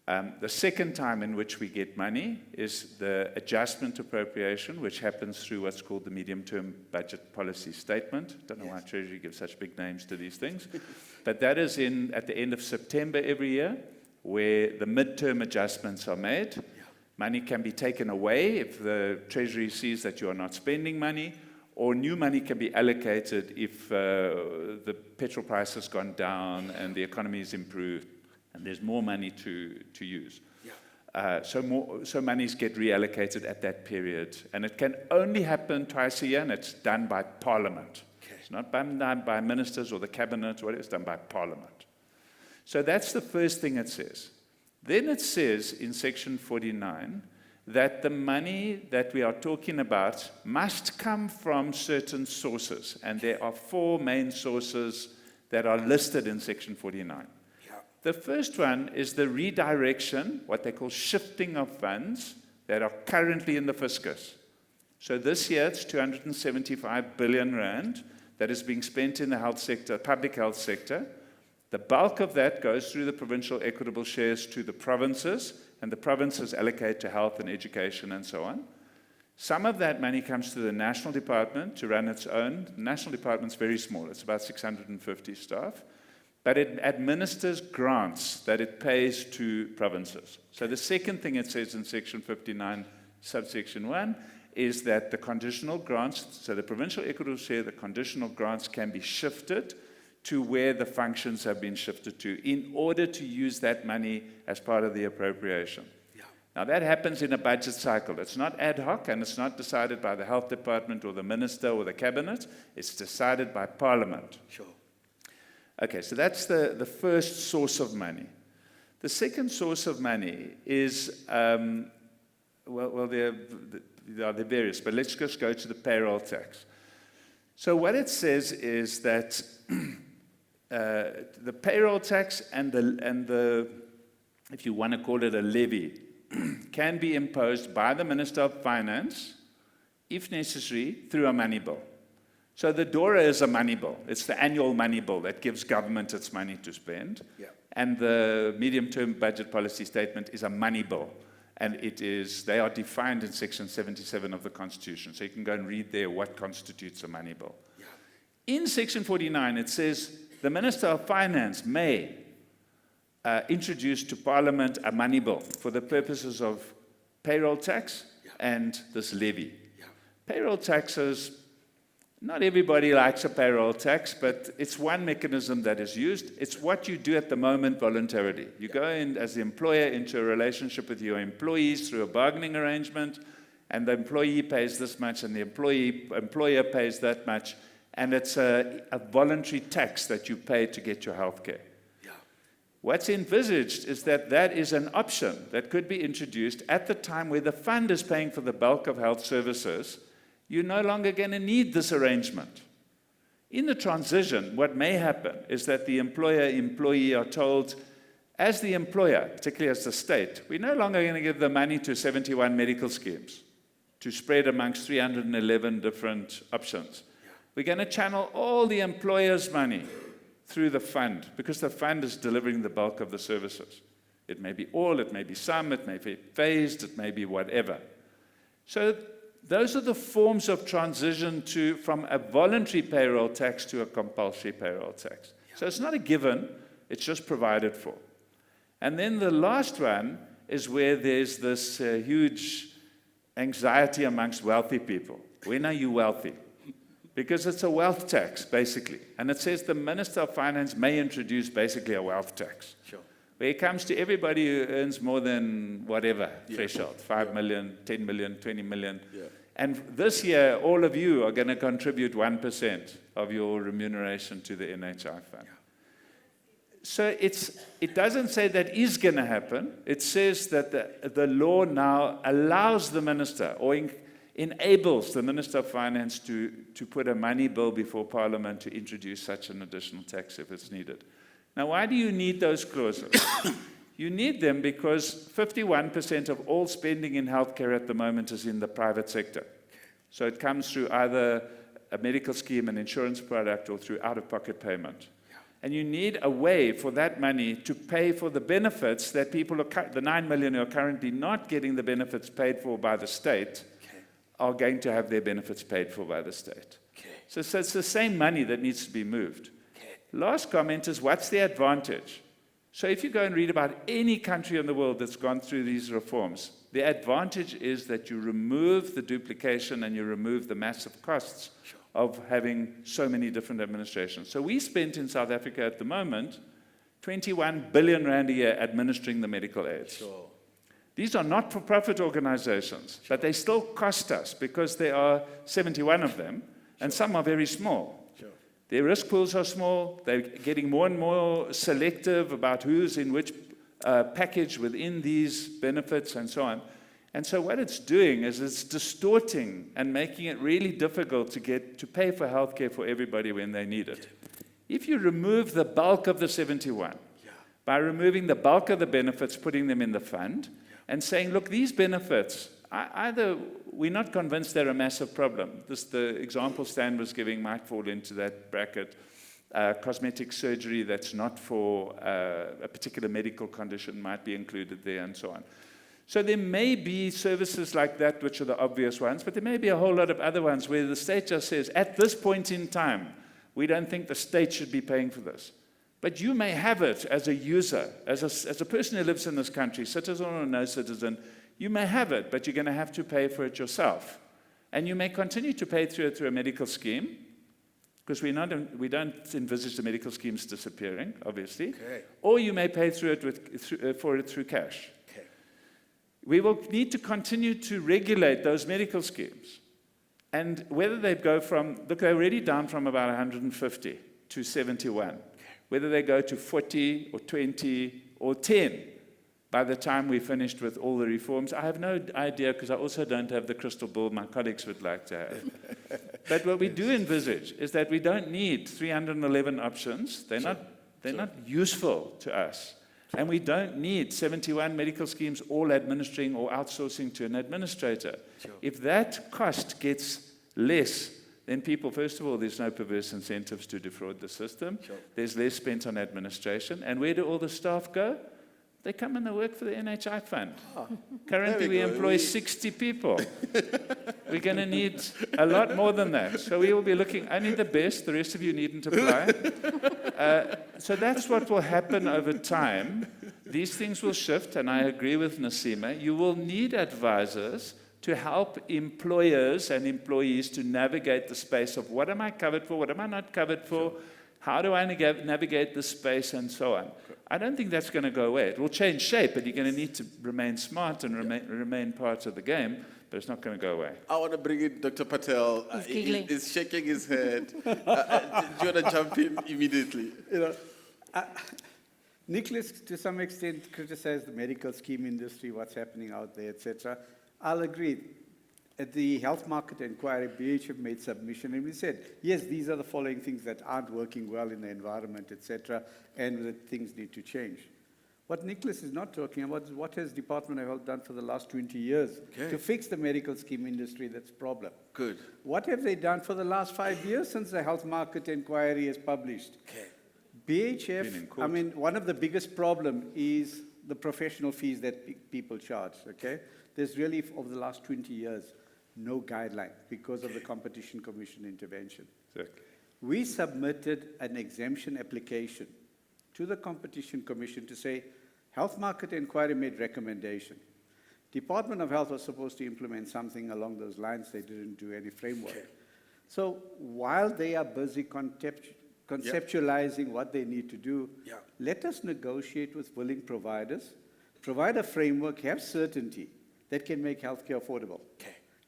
The second time in which we get money is the adjustment appropriation, which happens through what's called the medium-term budget policy statement. Don't know why Treasury gives such big names to these things. But that is at the end of September every year, where the midterm adjustments are made. Money can be taken away if the Treasury sees that you are not spending money, or new money can be allocated if the petrol price has gone down and the economy is improved and there's more money to use. So monies get reallocated at that period. And it can only happen twice a year, and it's done by Parliament. It's not done by ministers or the cabinet, or it's done by Parliament. So that's the first thing it says. Then it says in Section 49 that the money that we are talking about must come from certain sources. And there are 4 main sources that are listed in Section 49. The first one is the redirection, what they call shifting of funds that are currently in the fiscus. So this year it's 275 billion rand that is being spent in the health sector, public health sector. The bulk of that goes through the provincial equitable shares to the provinces, and the provinces allocate to health and education and so on. Some of that money comes to the National Department to run its own. The National Department's very small, it's about 650 staff, but it administers grants that it pays to provinces. So the second thing it says in Section 59, subsection 1, is that the conditional grants, so the provincial equitable share, the conditional grants can be shifted to where the functions have been shifted to in order to use that money as part of the appropriation. Now that happens in a budget cycle. It's not ad hoc, and it's not decided by the health department or the minister or the cabinet. It's decided by Parliament. Okay, so that's the first source of money. The second source of money is, well, there are various, but let's just go to the payroll tax. So what it says is that the payroll tax and the, if you want to call it a levy, can be imposed by the Minister of Finance, if necessary, through a money bill. So the DORA is a money bill. It's the annual money bill that gives government its money to spend. And the medium-term budget policy statement is a money bill. And they are defined in Section 77 of the Constitution. So you can go and read there what constitutes a money bill. In Section 49, it says, the Minister of Finance may introduce to Parliament a money bill for the purposes of payroll tax and this levy. Payroll taxes, not everybody likes a payroll tax, but it's one mechanism that is used. It's what you do at the moment voluntarily. You go in as the employer into a relationship with your employees through a bargaining arrangement, and the employee pays this much, and the employer pays that much, and it's a voluntary tax that you pay to get your health care. What's envisaged is that that is an option that could be introduced at the time where the fund is paying for the bulk of health services you're no longer going to need this arrangement. In the transition, what may happen is that the employer-employee are told, as the employer, particularly as the state, we're no longer going to give the money to 71 medical schemes to spread amongst 311 different options. We're going to channel all the employer's money through the fund, because the fund is delivering the bulk of the services. It may be all, it may be some, it may be phased, it may be whatever. So those are the forms of transition from a voluntary payroll tax to a compulsory payroll tax. So it's not a given, it's just provided for. And then the last one is where there's this huge anxiety amongst wealthy people. When are you wealthy? Because it's a wealth tax, basically. And it says the Minister of Finance may introduce basically a wealth tax. Sure. Where it comes to everybody who earns more than whatever threshold, 5 million, 10 million, 20 million. Yeah. And this year, all of you are going to contribute 1% of your remuneration to the NHI fund. So it doesn't say that is going to happen. It says that the law now allows the minister or enables the Minister of Finance to put a money bill before Parliament to introduce such an additional tax if it's needed. Now, why do you need those clauses? You need them because 51% of all spending in healthcare at the moment is in the private sector. So it comes through either a medical scheme, an insurance product, or through out-of-pocket payment. And you need a way for that money to pay for the benefits that people, the 9 million who are currently not getting the benefits paid for by the state, are going to have their benefits paid for by the state. So it's the same money that needs to be moved. Last comment is, what's the advantage? So if you go and read about any country in the world that's gone through these reforms, the advantage is that you remove the duplication and you remove the massive costs of having so many different administrations. So we spent in South Africa at the moment 21 billion rand a year administering the medical aids. Sure. These are not-for-profit organizations, but they still cost us because there are 71 of them, and some are very small. Their risk pools are small. They're getting more and more selective about who's in which package within these benefits and so on. And so what it's doing is it's distorting and making it really difficult to pay for healthcare for everybody when they need it. If you remove the bulk of the 71, by removing the bulk of the benefits, putting them in the fund, and saying, look, these benefits, either we're not convinced they're a massive problem. The example Stan was giving might fall into that bracket. Cosmetic surgery that's not for a particular medical condition might be included there, and so on. So there may be services like that which are the obvious ones, but there may be a whole lot of other ones where the state just says, at this point in time, we don't think the state should be paying for this. But you may have it as a user, as a person who lives in this country, citizen or no citizen, you may have it, but you're going to have to pay for it yourself. And you may continue to pay through a medical scheme, because we don't envisage the medical schemes disappearing, obviously. Okay. Or you may pay through it for it through cash. Okay. We will need to continue to regulate those medical schemes. And whether they go from, look, they're already down from about 150 to 71. Whether they go to 40 or 20 or 10 by the time we're finished with all the reforms, I have no idea, because I also don't have the crystal ball my colleagues would like to have. But what we do envisage is that we don't need 311 options. They're not useful to us. And we don't need 71 medical schemes all administering or outsourcing to an administrator. If that cost gets less, then people, first of all, there's no perverse incentives to defraud the system. There's less spent on administration. And where do all the staff go? They come and they work for the NHI fund. Currently, we employ 60 people. We're going to need a lot more than that. So we will be looking only the best. The rest of you needn't apply. So that's what will happen over time. These things will shift, and I agree with Naseema. You will need advisors to help employers and employees to navigate the space of what am I covered for, what am I not covered for, how do I navigate the space, and so on. I don't think that's going to go away. It will change shape, but you're going to need to remain smart and remain part of the game, but it's not going to go away. I want to bring in Dr. Patel. He's shaking his head. Do you want to jump in immediately? Nicholas, to some extent, criticized the medical scheme industry, what's happening out there, etc. I'll agree. At the health market inquiry, BHF made submission, and we said, yes, these are the following things that aren't working well in the environment, etc., and that things need to change. What Nicholas is not talking about is what has Department of Health done for the last 20 years to fix the medical scheme industry that's a problem. Good. What have they done for the last 5 years since the health market inquiry is published? BHF, I mean, one of the biggest problem is the professional fees that people charge, okay? There's really, over the last 20 years, no guideline because of the Competition Commission intervention. Exactly. We submitted an exemption application to the Competition Commission to say, health market inquiry made recommendation. Department of Health was supposed to implement something along those lines. They didn't do any framework. So while they are busy conceptualizing what they need to do, let us negotiate with willing providers, provide a framework, have certainty that can make healthcare affordable.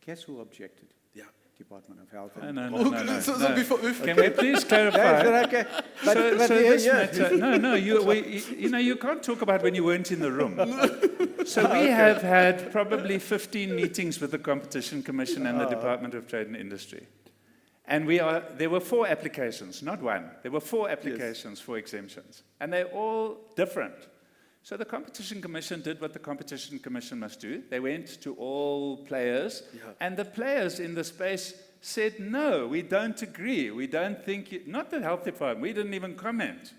Guess who objected? Department of Health. No. So before, Can we please clarify? Okay. But this matter, you can't talk about when you weren't in the room. So we have had probably 15 meetings with the Competition Commission and the Department of Trade and Industry. And there were 4 applications, not one. There were 4 applications for exemptions. And they're all different. So the Competition Commission did what the Competition Commission must do. They went to all players, and the players in the space said, no, we don't agree. We don't think, not the health department, we didn't even comment.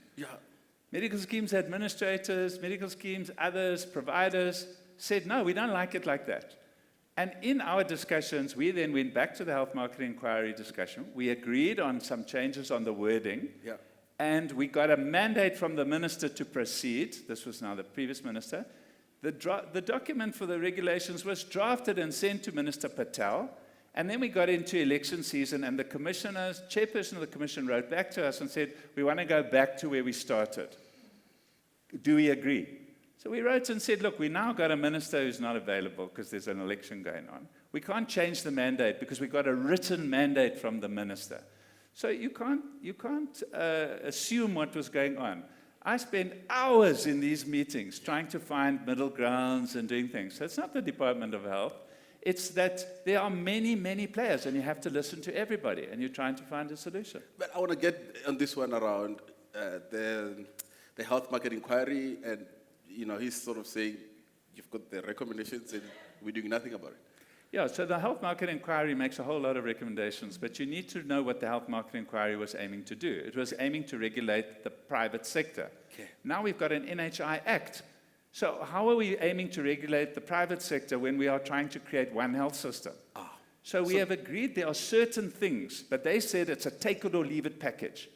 Medical schemes administrators, medical schemes, others, providers, said, no, we don't like it like that. And in our discussions, we then went back to the health market inquiry discussion. We agreed on some changes on the wording. And we got a mandate from the minister to proceed. This was now the previous minister. The document for the regulations was drafted and sent to Minister Patel. And then we got into election season, and the chairperson of the commission wrote back to us and said, we want to go back to where we started. Do we agree? So we wrote and said, look, we now got a minister who's not available because there's an election going on. We can't change the mandate because we got a written mandate from the minister. So you can't assume what was going on. I spent hours in these meetings trying to find middle grounds and doing things. So it's not the Department of Health. It's that there are many, many players, and you have to listen to everybody, and you're trying to find a solution. But I want to get on this one around the health market inquiry, and he's sort of saying, you've got the recommendations, and we're doing nothing about it. Yeah, so the health market inquiry makes a whole lot of recommendations, but you need to know what the health market inquiry was aiming to do. It was aiming to regulate the private sector. Now we've got an NHI Act. So how are we aiming to regulate the private sector when we are trying to create one health system? So we have agreed there are certain things, but they said it's a take it or leave it package.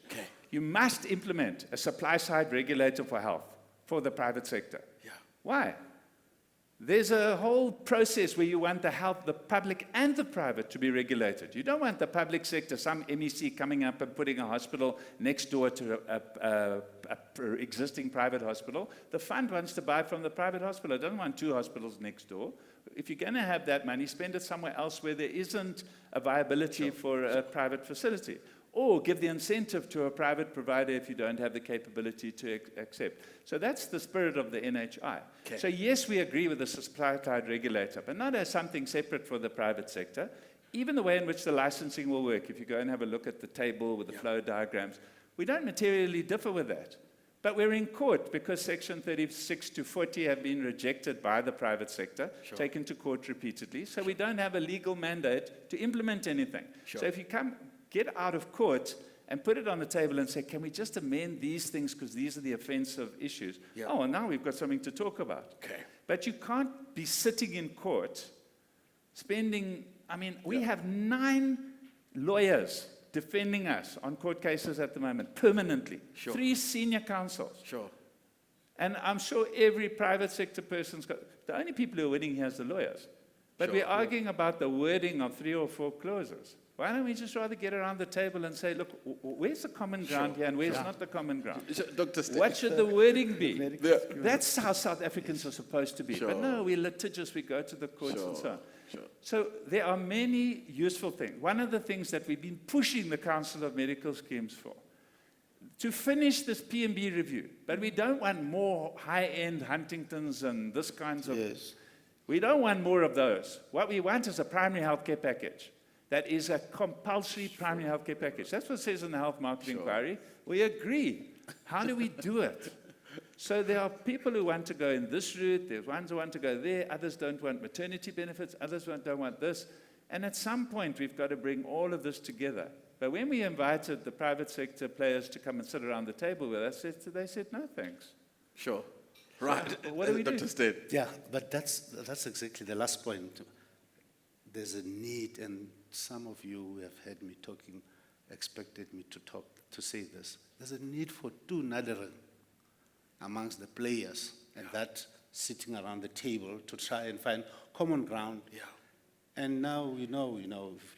You must implement a supply side regulator for health for the private sector. Why? There's a whole process where you want the public and the private to be regulated. You don't want the public sector, some MEC coming up and putting a hospital next door to an existing private hospital. The fund wants to buy from the private hospital. It doesn't want 2 hospitals next door. If you're going to have that money, spend it somewhere else where there isn't a viability for a private facility. Or give the incentive to a private provider if you don't have the capability to accept. So that's the spirit of the NHI. So yes, we agree with the supply-side regulator, but not as something separate for the private sector. Even the way in which the licensing will work, if you go and have a look at the table with the flow diagrams, we don't materially differ with that. But we're in court because Section 36 to 40 have been rejected by the private sector, taken to court repeatedly. So we don't have a legal mandate to implement anything. So if you get out of court and put it on the table and say, can we just amend these things because these are the offensive issues? Oh, and now we've got something to talk about. But you can't be sitting in court spending, we have 9 lawyers defending us on court cases at the moment, permanently. 3 senior counsels. And I'm sure every private sector person's got, the only people who are winning here is the lawyers. But we're arguing about the wording of 3 or 4 clauses. Why don't we just rather get around the table and say, look, where's the common ground here and where's not the common ground? Dr. Stan, what should the wording be? That's how South Africans are supposed to be. But no, we're litigious, we go to the courts and so on. So there are many useful things. One of the things that we've been pushing the Council of Medical Schemes for, to finish this P&B review, but we don't want more high-end Huntingtons and this kinds of... We don't want more of those. What we want is a primary healthcare package. That is a compulsory primary healthcare package. That's what it says in the health market inquiry. We agree. How do we do it? So there are people who want to go in this route, there's ones who want to go there, others don't want maternity benefits, others don't want this. And at some point, we've got to bring all of this together. But when we invited the private sector players to come and sit around the table with us, they said, no, thanks. Sure. Right. What do we do? Dr. Stan. Yeah, but that's exactly the last point. There's a need, and some of you who have heard me talking expected me to say this. There's a need for toenaddering amongst the players, and that sitting around the table to try and find common ground. Yeah. And now we know,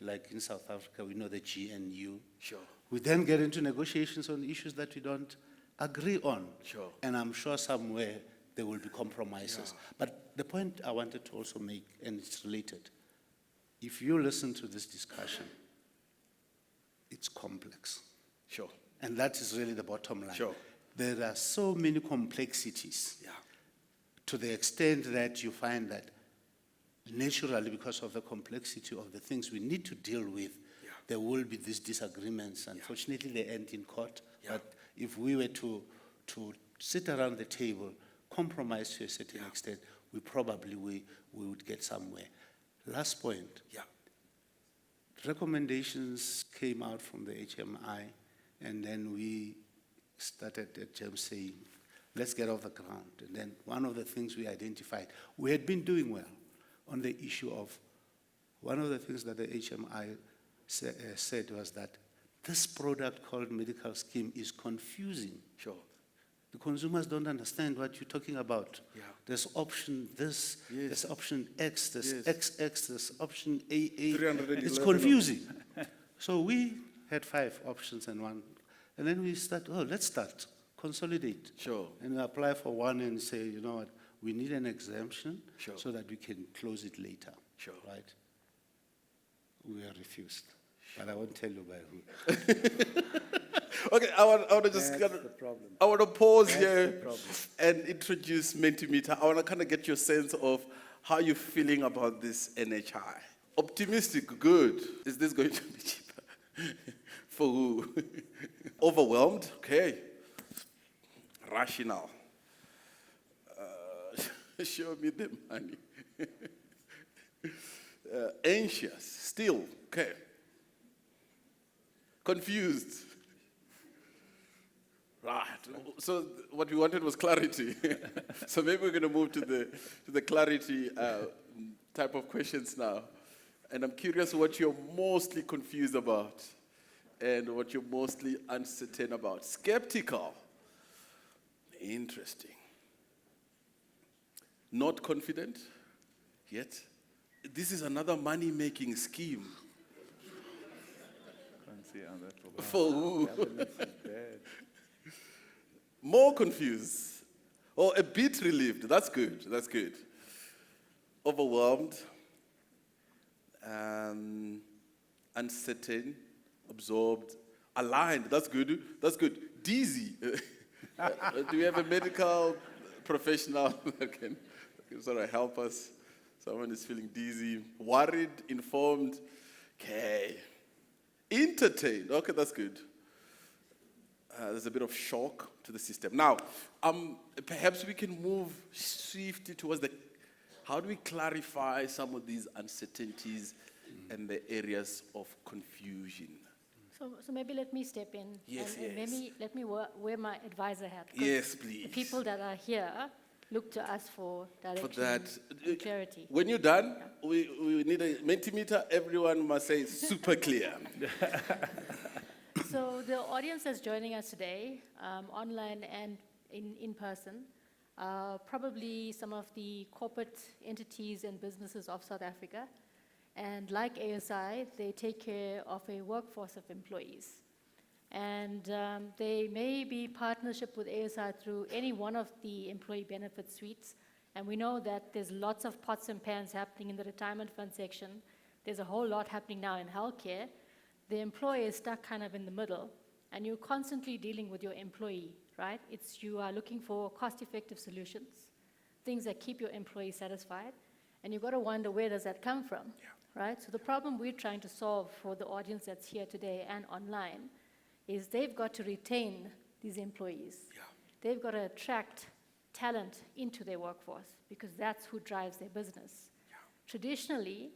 like in South Africa, we know the GNU. Sure. We then get into negotiations on issues that we don't agree on. Sure. And I'm sure somewhere there will be compromises. Yeah. But the point I wanted to also make, and it's related, if you listen to this discussion, it's complex. Sure. And that is really the bottom line. Sure. There are so many complexities, Yeah. to the extent that you find that naturally, because of the complexity of the things we need to deal with, Yeah. there will be these disagreements. Unfortunately, they end in court. Yeah. But if we were to sit around the table, compromise to a certain extent, we would get somewhere. Last point. Yeah. Recommendations came out from the HMI, and then we started at GEM saying, let's get off the ground. And then one of the things we identified, we had been doing well on the issue of, one of the things that the HMI said was that this product called medical scheme is confusing. Sure. The consumers don't understand what you're talking about. Yeah. There's option this, Yes. there's option X, there's Yes. XX, there's option AA. 311 It's confusing. So we had 5 options and one. And then we let's start, consolidate. Sure. And we apply for one and say, you know what, we need an exemption Sure. so that we can close it later. Sure. Right? We were refused. But I won't tell you by who. Okay, I want to just That's the problem. I want to pause That's here the problem. and introduce Mentimeter. I want to kind of get your sense of how you're feeling about this NHI. Optimistic, good. Is this going to be cheaper? For who? Overwhelmed? Okay. Rational. Show me the money. Anxious, still, okay. Confused. Right. So what we wanted was clarity. So maybe we're going to move to the clarity type of questions now. And I'm curious what you're mostly confused about and what you're mostly uncertain about. Skeptical. Interesting. Not confident yet. This is another money-making scheme. Can't see how that will work. For who? Governance is bad. More confused, or a bit relieved. That's good. That's good. Overwhelmed, uncertain, absorbed, aligned. That's good. That's good. Dizzy. Do we have a medical professional that can sort of help us? Someone is feeling dizzy, worried, informed. Okay. Entertained. Okay, that's good. There's a bit of shock to the system. Now, perhaps we can move swiftly towards how do we clarify some of these uncertainties and the areas of confusion? So maybe let me step in. Yes, and yes. maybe let me wear my advisor hat. 'cause Yes, The please. people that are here look to us for direction For that, and clarity. when you're done, we need a Mentimeter. Everyone must say super clear. So the audience that's joining us today, online and in person, probably some of the corporate entities and businesses of South Africa. And like ASI, they take care of a workforce of employees. And they may be partnership with ASI through any one of the employee benefit suites. And we know that there's lots of pots and pans happening in the retirement fund section. There's a whole lot happening now in healthcare. The employer is stuck kind of in the middle, and you're constantly dealing with your employee, right? You are looking for cost-effective solutions, things that keep your employee satisfied, And you've got to wonder, where does that come from? Right? So the problem we're trying to solve for the audience that's here today and online is they've got to retain these employees. They've got to attract talent into their workforce because that's who drives their business. Traditionally,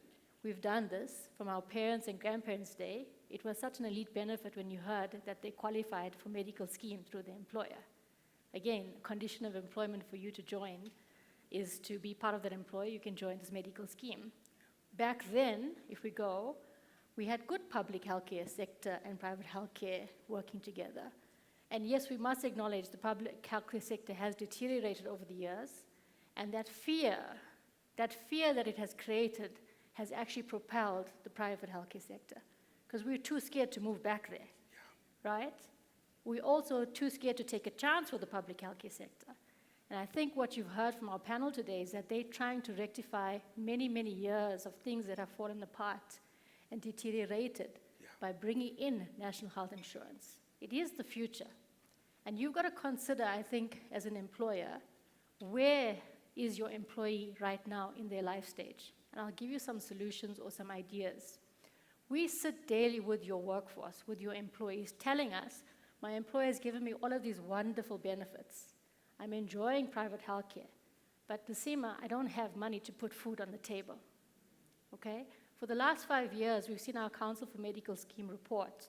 we've done this from our parents' and grandparents' day. It was such an elite benefit when you heard that they qualified for medical scheme through their employer. Again, a condition of employment for you to join is to be part of that employer. You can join this medical scheme. Back then, if we go, we had good public healthcare sector and private healthcare working together. And yes, we must acknowledge the public healthcare sector has deteriorated over the years, and that fear that it has created has actually propelled the private healthcare sector, because we're too scared to move back there, right? We're also too scared to take a chance with the public healthcare sector. And I think what you've heard from our panel today is that they're trying to rectify many, many years of things that have fallen apart and deteriorated by bringing in national health insurance. It is the future. And you've got to consider, I think, as an employer, where is your employee right now in their life stage? And I'll give you some solutions or some ideas. We sit daily with your workforce, with your employees, telling us, my employer has given me all of these wonderful benefits. I'm enjoying private healthcare. But Naseema, I don't have money to put food on the table. Okay? For the last 5 years, we've seen our Council for Medical Scheme report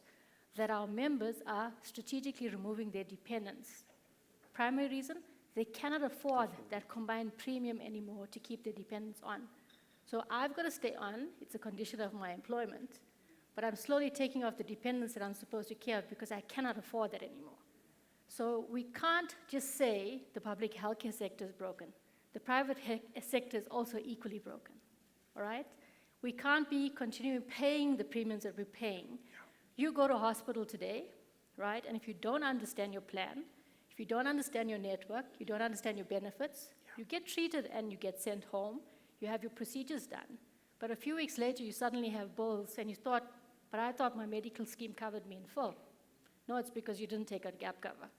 that our members are strategically removing their dependents. Primary reason, they cannot afford that combined premium anymore to keep their dependents on. So I've got to stay on, it's a condition of my employment, but I'm slowly taking off the dependents that I'm supposed to care of because I cannot afford that anymore. So we can't just say the public healthcare sector is broken. The private sector is also equally broken, all right? We can't be continuing paying the premiums that we're paying. You go to a hospital today, right, and if you don't understand your plan, if you don't understand your network, you don't understand your benefits, you get treated and you get sent home, you have your procedures done. But a few weeks later, you suddenly have bills and you thought, but I thought my medical scheme covered me in full. No, it's because you didn't take out gap cover.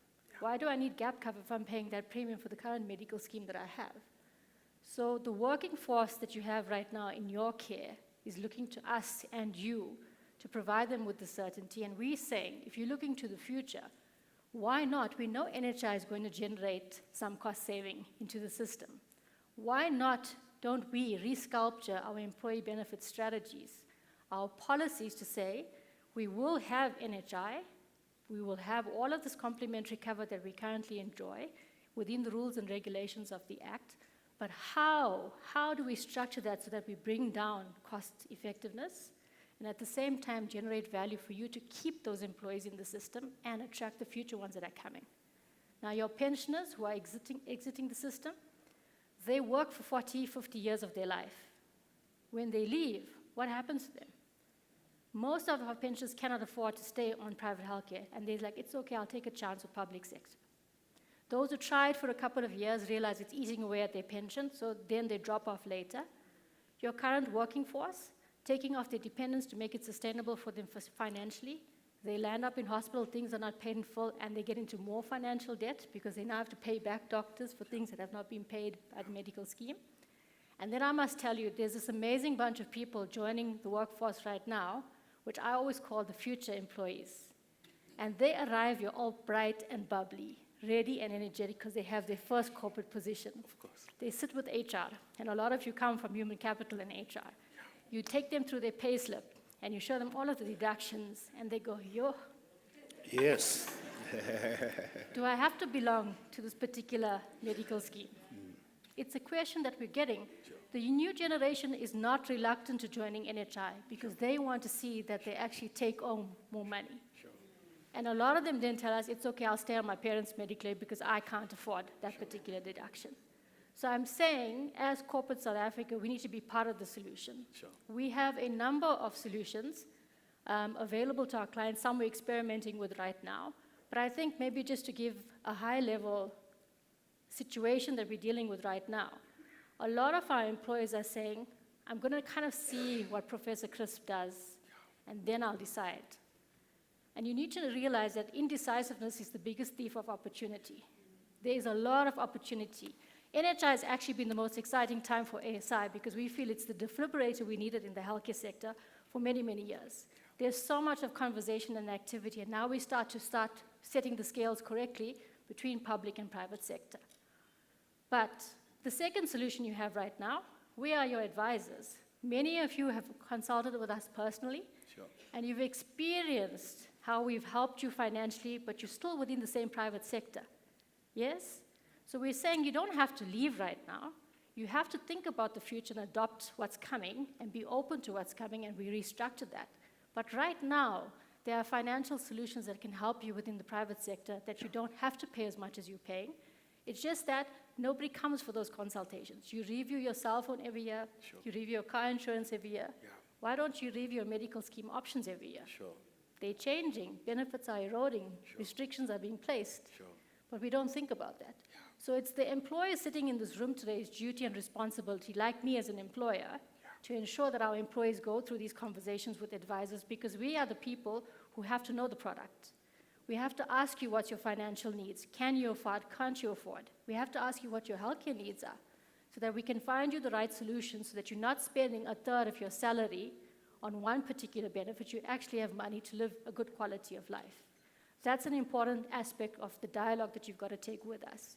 Why do I need gap cover if I'm paying that premium for the current medical scheme that I have? So the working force that you have right now in your care is looking to us and you to provide them with the certainty. And we're saying, if you're looking to the future, why not? We know NHI is going to generate some cost saving into the system. Why not don't we resculpture our employee benefit strategies, our policies to say, we will have NHI, we will have all of this complementary cover that we currently enjoy within the rules and regulations of the Act, but how do we structure that so that we bring down cost effectiveness and at the same time generate value for you to keep those employees in the system and attract the future ones that are coming? Now, your pensioners who are exiting the system, they work for 40, 50 years of their life. When they leave, what happens to them? Most of our pensioners cannot afford to stay on private healthcare, and they're like, it's okay, I'll take a chance with public sector. Those who tried for a couple of years realize it's eating away at their pension, so then they drop off later. Your current working force, taking off their dependents to make it sustainable for them financially, they land up in hospital, things are not paid in full, and they get into more financial debt because they now have to pay back doctors for things that have not been paid by the medical scheme. And then I must tell you, there's this amazing bunch of people joining the workforce right now, which I always call the future employees. And they arrive, you're all bright and bubbly, ready and energetic because they have their first corporate position. Of course. They sit with HR, and a lot of you come from human capital and HR. You take them through their pay slip, and you show them all of the deductions, and they go, yo. Yes. Do I have to belong to this particular medical scheme? It's a question that we're getting. The new generation is not reluctant to joining NHI because they want to see that they actually take home more money. And a lot of them then tell us, it's okay, I'll stay on my parents' Medicare because I can't afford that particular deduction. So I'm saying, as corporate South Africa, we need to be part of the solution. We have a number of solutions available to our clients, some we're experimenting with right now. But I think maybe just to give a high-level situation that we're dealing with right now, a lot of our employers are saying, I'm going to kind of see what Professor Crisp does, and then I'll decide. And you need to realize that indecisiveness is the biggest thief of opportunity. There is a lot of opportunity NHI has actually been the most exciting time for ASI because we feel it's the defibrillator we needed in the healthcare sector for many, many years. There's so much of conversation and activity, and now we start setting the scales correctly between public and private sector. But the second solution you have right now, we are your advisors. Many of you have consulted with us personally, and you've experienced how we've helped you financially, but you're still within the same private sector. Yes? So we're saying you don't have to leave right now. You have to think about the future and adopt what's coming and be open to what's coming, and we restructured that. But right now, there are financial solutions that can help you within the private sector that you don't have to pay as much as you're paying. It's just that nobody comes for those consultations. You review your cell phone every year. You review your car insurance every year. Why don't you review your medical scheme options every year? They're changing. Benefits are eroding. Restrictions are being placed. But we don't think about that. So it's the employer sitting in this room today's duty and responsibility, like me as an employer, to ensure that our employees go through these conversations with advisors, because we are the people who have to know the product. We have to ask you what's your financial needs. Can you afford? Can't you afford? We have to ask you what your healthcare needs are so that we can find you the right solution so that you're not spending a third of your salary on one particular benefit. You actually have money to live a good quality of life. That's an important aspect of the dialogue that you've got to take with us.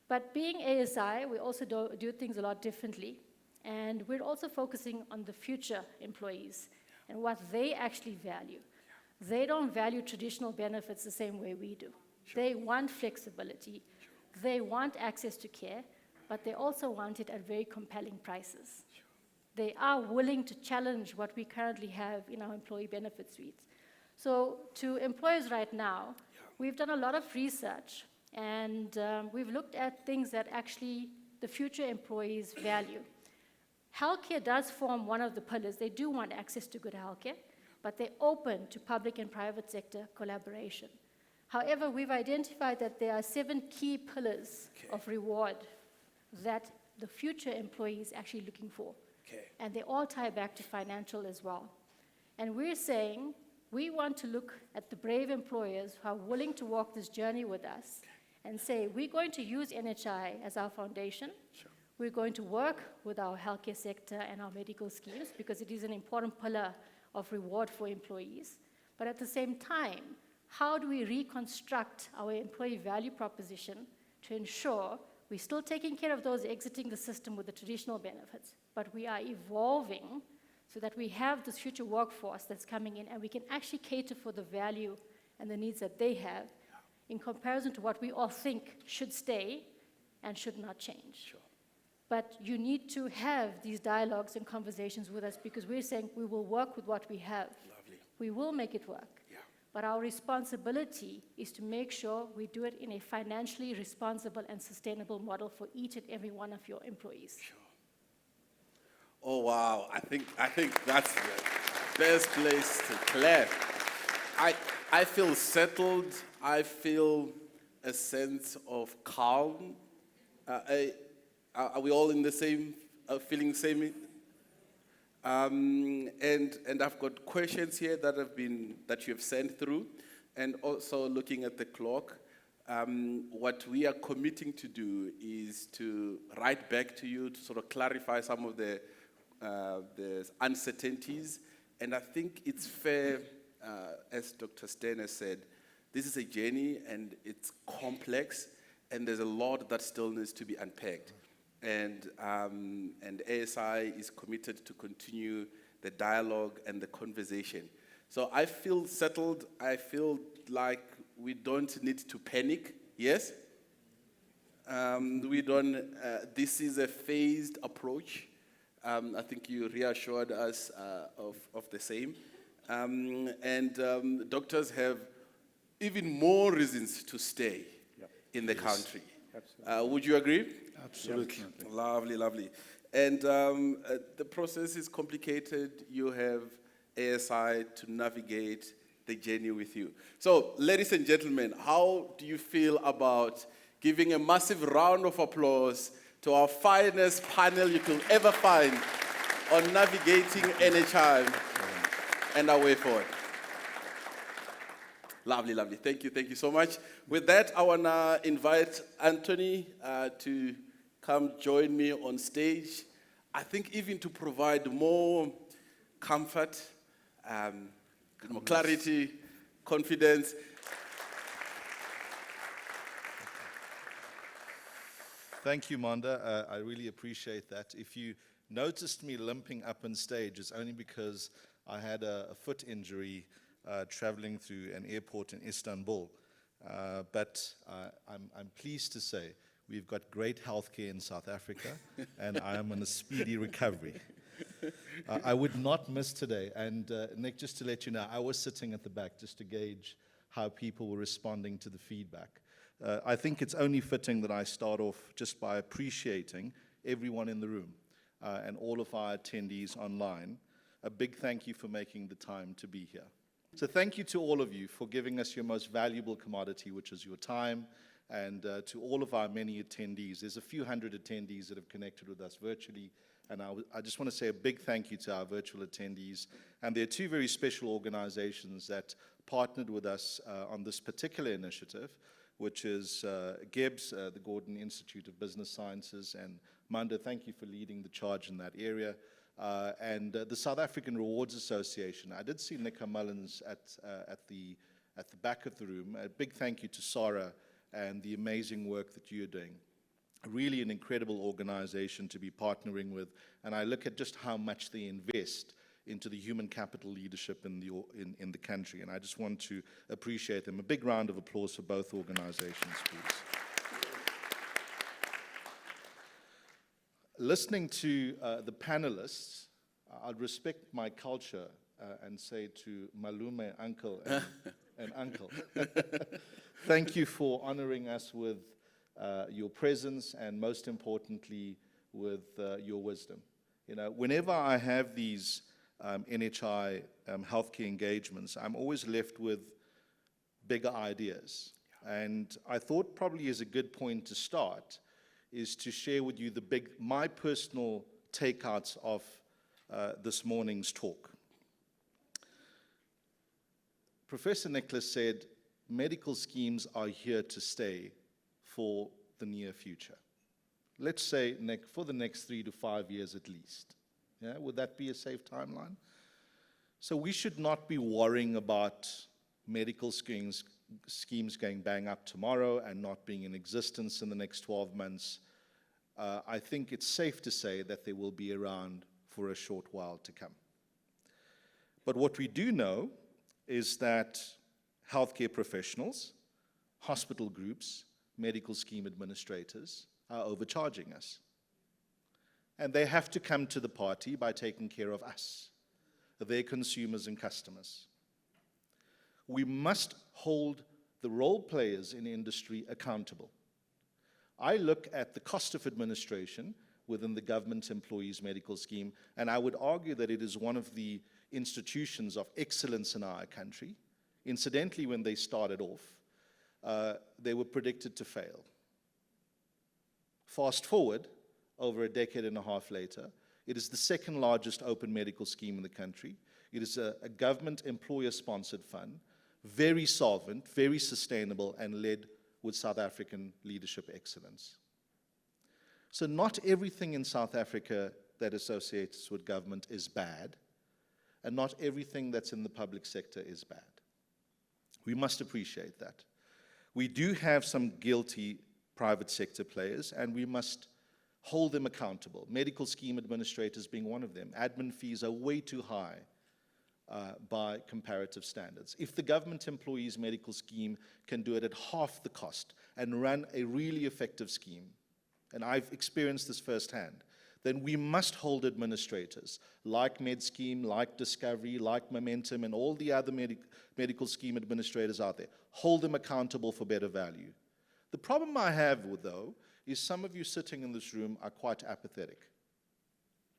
But being ASI, we also do things a lot differently. And we're also focusing on the future employees and what they actually value. They don't value traditional benefits the same way we do. They want flexibility. They want access to care, but they also want it at very compelling prices. They are willing to challenge what we currently have in our employee benefit suites. So to employers right now, we've done a lot of research, and we've looked at things that actually the future employees value. Healthcare does form one of the pillars. They do want access to good healthcare, but they're open to public and private sector collaboration. However, we've identified that there are 7 key pillars of reward that the future employee is actually looking for. And they all tie back to financial as well. And we're saying we want to look at the brave employers who are willing to walk this journey with us and say, we're going to use NHI as our foundation. We're going to work with our healthcare sector and our medical schemes because it is an important pillar of reward for employees. But at the same time, how do we reconstruct our employee value proposition to ensure we're still taking care of those exiting the system with the traditional benefits, but we are evolving so that we have this future workforce that's coming in and we can actually cater for the value and the needs that they have in comparison to what we all think should stay and should not change. But you need to have these dialogues and conversations with us because we're saying we will work with what we have. We will make it work. But our responsibility is to make sure we do it in a financially responsible and sustainable model for each and every one of your employees. Oh, wow. I think that's the best place to clap. I feel settled. I feel a sense of calm. Are we all in the same, feeling the same? And I've got questions here that you have sent through, and also looking at the clock. What we are committing to do is to write back to you to sort of clarify some of the uncertainties. And I think it's fair, as Dr. Stan has said, this is a journey and it's complex, and there's a lot that still needs to be unpacked. And ASI is committed to continue the dialogue and the conversation. So I feel settled. I feel like we don't need to panic. Yes? We don't. This is a phased approach. I think you reassured us of the same. Doctors have even more reasons to stay in the country. Would you agree? Absolutely. Lovely, lovely. And the process is complicated. You have ASI to navigate the journey with you. So, ladies and gentlemen, how do you feel about giving a massive round of applause to our finest panel you could ever find on navigating NHI and our way forward? Lovely, lovely. Thank you so much. With that, I want to invite Anthony to come join me on stage. I think even to provide more comfort, more clarity, confidence. Thank you, Manda. I really appreciate that. If you noticed me limping up on stage, it's only because I had a foot injury traveling through an airport in Istanbul. But I'm pleased to say we've got great healthcare in South Africa, and I am on a speedy recovery. I would not miss today. And Nick, just to let you know, I was sitting at the back just to gauge how people were responding to the feedback. I think it's only fitting that I start off just by appreciating everyone in the room and all of our attendees online. A big thank you for making the time to be here. So thank you to all of you for giving us your most valuable commodity, which is your time, and to all of our many attendees. There's a few hundred attendees that have connected with us virtually, and I just want to say a big thank you to our virtual attendees. And there are two very special organizations that partnered with us on this particular initiative, which is GIBS, the Gordon Institute of Business Sciences, and Manda, thank you for leading the charge in that area. And the South African Rewards Association. I did see Nick Mullins at the back of the room. A big thank you to Sarah and the amazing work that you're doing. Really an incredible organization to be partnering with, and I look at just how much they invest into the human capital leadership in the country, and I just want to appreciate them. A big round of applause for both organizations, please. Listening to the panelists, I'd respect my culture and say to Malume, uncle, and uncle. Thank you for honoring us with your presence and, most importantly, with your wisdom. You know, whenever I have these NHI healthcare engagements, I'm always left with bigger ideas. And I thought probably is a good point to start is to share with you my personal takeouts of this morning's talk. Professor Nicholas said, medical schemes are here to stay for the near future. Let's say, Nick, for the next 3 to 5 years at least. Yeah, would that be a safe timeline? So we should not be worrying about medical schemes going bang up tomorrow and not being in existence in the next 12 months. I think it's safe to say that they will be around for a short while to come. But what we do know is that healthcare professionals, hospital groups, medical scheme administrators are overcharging us. And they have to come to the party by taking care of us, their consumers and customers. We must hold the role players in industry accountable. I look at the cost of administration within the government employees medical scheme, and I would argue that it is one of the institutions of excellence in our country. Incidentally, when they started off, they were predicted to fail. Fast forward, over a decade and a half later, it is the second largest open medical scheme in the country. It is a government employer-sponsored fund, very solvent, very sustainable, and led with South African leadership excellence. So not everything in South Africa that associates with government is bad, and not everything that's in the public sector is bad. We must appreciate that. We do have some guilty private sector players, and we must hold them accountable. Medical scheme administrators being one of them. Admin fees are way too high by comparative standards. If the government employees medical scheme can do it at half the cost and run a really effective scheme, and I've experienced this firsthand, then we must hold administrators like MedScheme, like Discovery, like Momentum, and all the other medical scheme administrators out there, hold them accountable for better value. The problem I have with, though, is some of you sitting in this room are quite apathetic.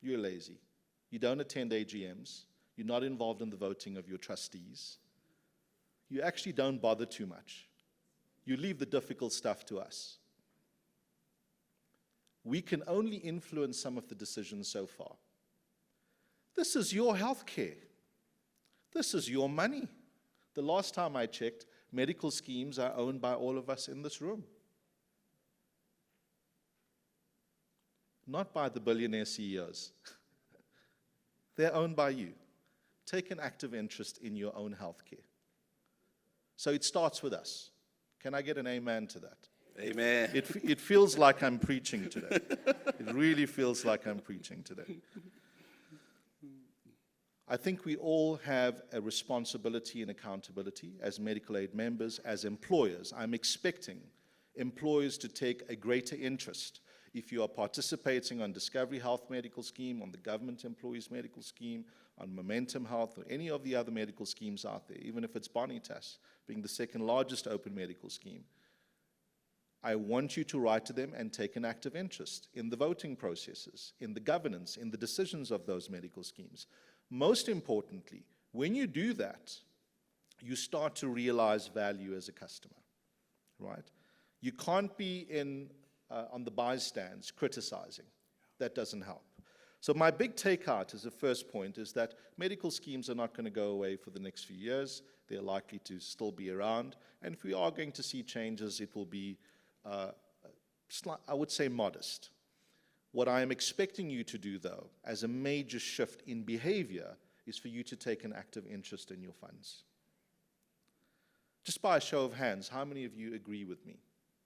You're lazy. You don't attend AGMs. You're not involved in the voting of your trustees. You actually don't bother too much. You leave the difficult stuff to us. We can only influence some of the decisions so far. This is your health care. This is your money. The last time I checked, medical schemes are owned by all of us in this room. not by the billionaire CEOs. They're owned by you. Take an active interest in your own healthcare. So it starts with us. Can I get an amen to that? Amen. It feels like I'm preaching today. It really feels like I'm preaching today. I think we all have a responsibility and accountability as medical aid members, as employers. I'm expecting employers to take a greater interest. If you are participating on Discovery Health Medical Scheme, on the Government Employees Medical Scheme, on Momentum Health, or any of the other medical schemes out there, even if it's Bonitas, being the second largest open medical scheme, I want you to write to them and take an active interest in the voting processes, in the governance, in the decisions of those medical schemes. Most importantly, when you do that, you start to realize value as a customer, right? You can't be on the buy stands criticizing. That doesn't help. So my big takeout as a first point is that medical schemes are not going to go away for the next few years. They're likely to still be around. And if we are going to see changes, it will be, I would say, modest. What I am expecting you to do, though, as a major shift in behavior, is for you to take an active interest in your funds. Just by a show of hands, how many of you agree with me?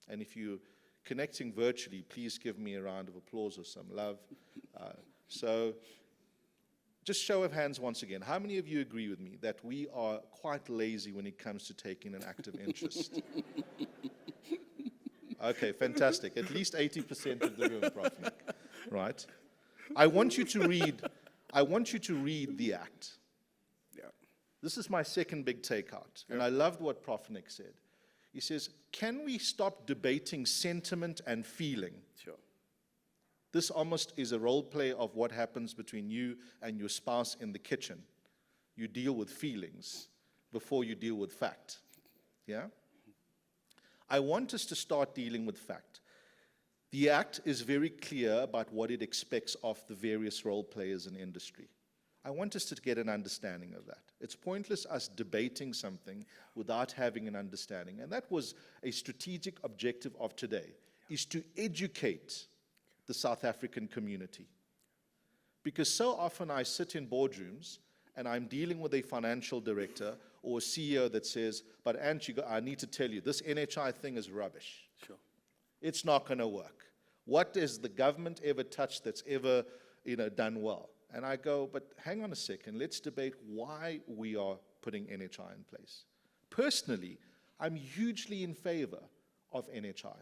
And if you're connecting virtually, please give me a round of applause or some love. So just show of hands once again. How many of you agree with me that we are quite lazy when it comes to taking an active interest? Okay, fantastic. At least 80% of the room, Prof. Nick, right? I want you to read the act. Yeah. This is my second big takeout. And I loved what Prof. Nick said. He says, can we stop debating sentiment and feeling? Sure. This almost is a role play of what happens between you and your spouse in the kitchen. You deal with feelings before you deal with fact. Yeah? I want us to start dealing with fact. The Act is very clear about what it expects of the various role players in industry. I want us to get an understanding of that. It's pointless us debating something without having an understanding. And that was a strategic objective of today, is to educate the South African community. Because so often I sit in boardrooms and I'm dealing with a financial director or a CEO that says, but Ant, I need to tell you, this NHI thing is rubbish. Sure. It's not going to work. What has the government ever touched that's ever done well? And I go, but hang on a second, let's debate why we are putting NHI in place. Personally, I'm hugely in favor of NHI.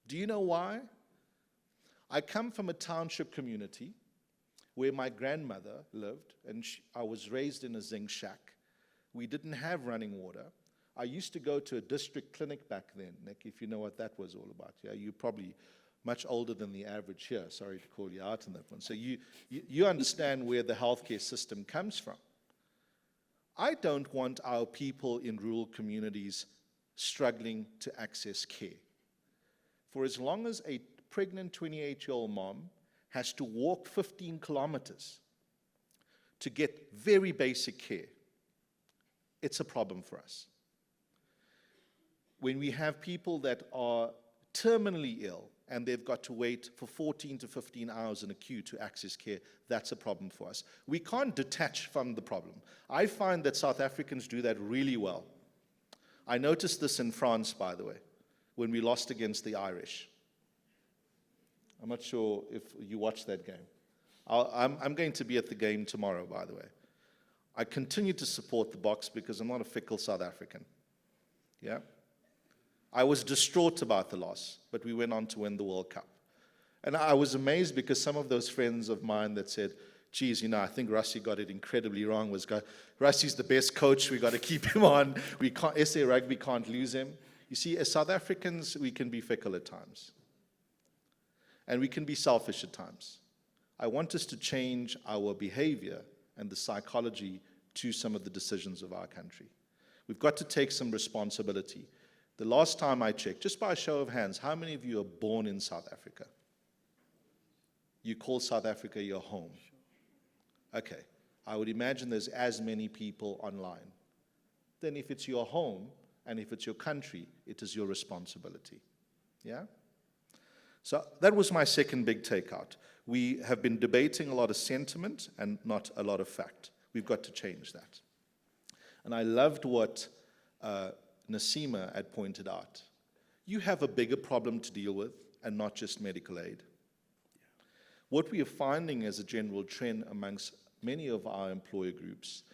Do you know why? I come from a township community where my grandmother lived, and I was raised in a zinc shack. We didn't have running water. I used to go to a district clinic back then, Nick, if you know what that was all about. Yeah, you're probably much older than the average here. Sorry to call you out on that one. So you understand where the healthcare system comes from. I don't want our people in rural communities struggling to access care. For as long as a pregnant 28-year-old mom has to walk 15 kilometers to get very basic care, it's a problem for us. When we have people that are terminally ill and they've got to wait for 14 to 15 hours in a queue to access care, that's a problem for us. We can't detach from the problem. I find that South Africans do that really well. I noticed this in France, by the way, when we lost against the Irish. I'm not sure if you watched that game. I'm going to be at the game tomorrow, by the way. I continue to support the Boks because I'm not a fickle South African. Yeah? I was distraught about the loss, but we went on to win the World Cup. And I was amazed because some of those friends of mine that said, geez, I think Rassie got it incredibly wrong, Rassie's the best coach, we got to keep him on, SA Rugby can't lose him. You see, as South Africans, we can be fickle at times. And we can be selfish at times. I want us to change our behavior and the psychology to some of the decisions of our country. We've got to take some responsibility. The last time I checked, just by a show of hands, how many of you are born in South Africa? You call South Africa your home. Okay, I would imagine there's as many people online. Then if it's your home and if it's your country, it is your responsibility. Yeah? So that was my second big takeout. We have been debating a lot of sentiment and not a lot of fact. We've got to change that. And I loved what Naseema had pointed out. You have a bigger problem to deal with, and not just medical aid. What we are finding as a general trend amongst many of our employer groups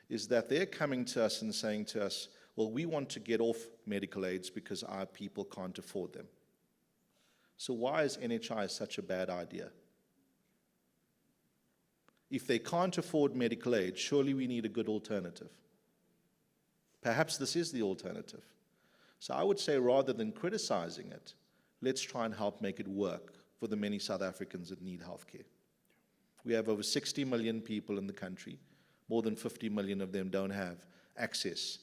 is that they're coming to us and saying to us, well, we want to get off medical aids because our people can't afford them. So why is NHI such a bad idea? If they can't afford medical aid, surely we need a good alternative. Perhaps this is the alternative. So I would say rather than criticizing it, let's try and help make it work for the many South Africans that need healthcare. We have over 60 million people in the country. More than 50 million of them don't have access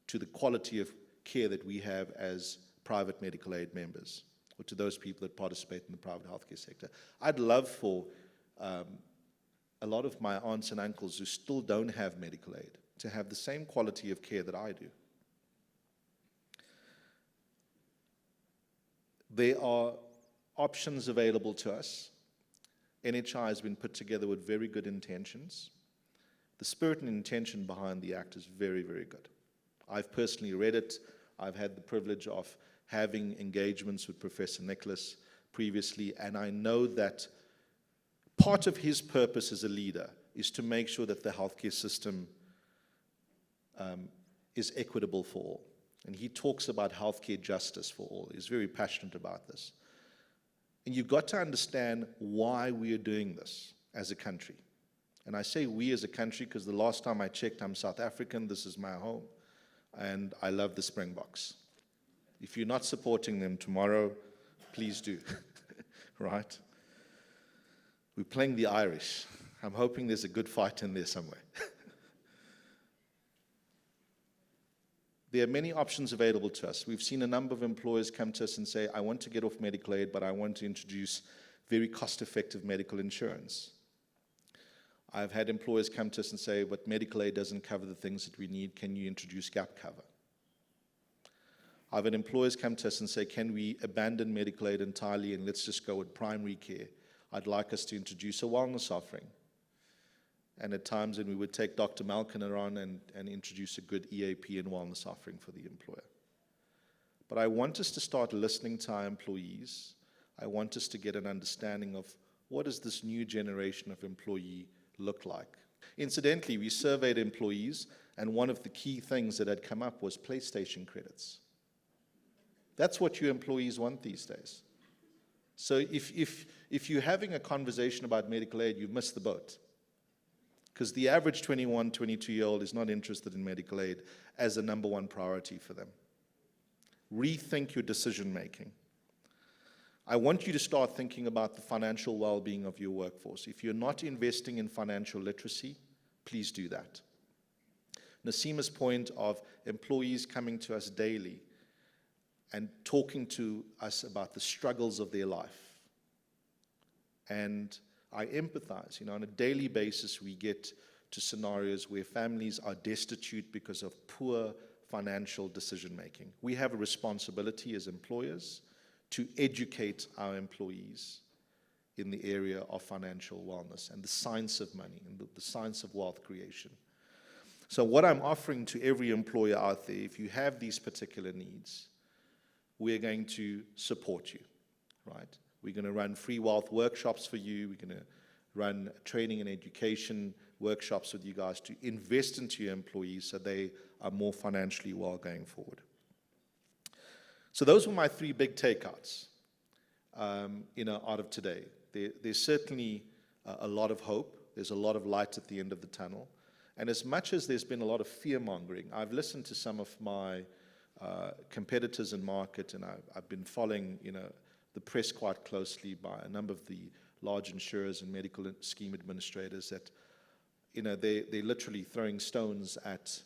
to the quality of care that we have as private medical aid members, or to those people that participate in the private healthcare sector. I'd love for a lot of my aunts and uncles who still don't have medical aid to have the same quality of care that I do. There are options available to us. NHI has been put together with very good intentions. The spirit and intention behind the Act is very, very good. I've personally read it. I've had the privilege of having engagements with Professor Nicholas previously, and I know that part of his purpose as a leader is to make sure that the healthcare system is equitable for all. And he talks about healthcare justice for all. He's very passionate about this. And you've got to understand why we are doing this as a country. And I say we as a country because the last time I checked, I'm South African, this is my home, and I love the Springboks. If you're not supporting them tomorrow, please do, right? We're playing the Irish. I'm hoping there's a good fight in there somewhere. There are many options available to us. We've seen a number of employers come to us and say, I want to get off medical aid, but I want to introduce very cost-effective medical insurance. I've had employers come to us and say, but medical aid doesn't cover the things that we need. Can you introduce gap cover? I've had employers come to us and say, can we abandon medical aid entirely and let's just go with primary care? I'd like us to introduce a wellness offering. And at times when we would take Dr. Malkin on and introduce a good EAP and wellness offering for the employer. But I want us to start listening to our employees. I want us to get an understanding of what does this new generation of employee look like. Incidentally, we surveyed employees, and one of the key things that had come up was PlayStation credits. That's what you employees want these days. So if you're having a conversation about medical aid, you've missed the boat. Because the average 21, 22-year-old is not interested in medical aid as a number one priority for them. Rethink your decision making. I want you to start thinking about the financial well-being of your workforce. If you're not investing in financial literacy, please do that. Naseema's point of employees coming to us daily and talking to us about the struggles of their life. And I empathize. On a daily basis, we get to scenarios where families are destitute because of poor financial decision making. We have a responsibility as employers to educate our employees in the area of financial wellness and the science of money and the science of wealth creation. So what I'm offering to every employer out there, if you have these particular needs, we're going to support you, right? We're going to run free wealth workshops for you. We're going to run training and education workshops with you guys to invest into your employees so they are more financially well going forward. So those were my three big takeouts, out of today. There's certainly a lot of hope. There's a lot of light at the end of the tunnel. And as much as there's been a lot of fear-mongering, I've listened to some of my competitors in market, and I've been following, the press quite closely by a number of the large insurers and medical scheme administrators that, they're literally throwing stones at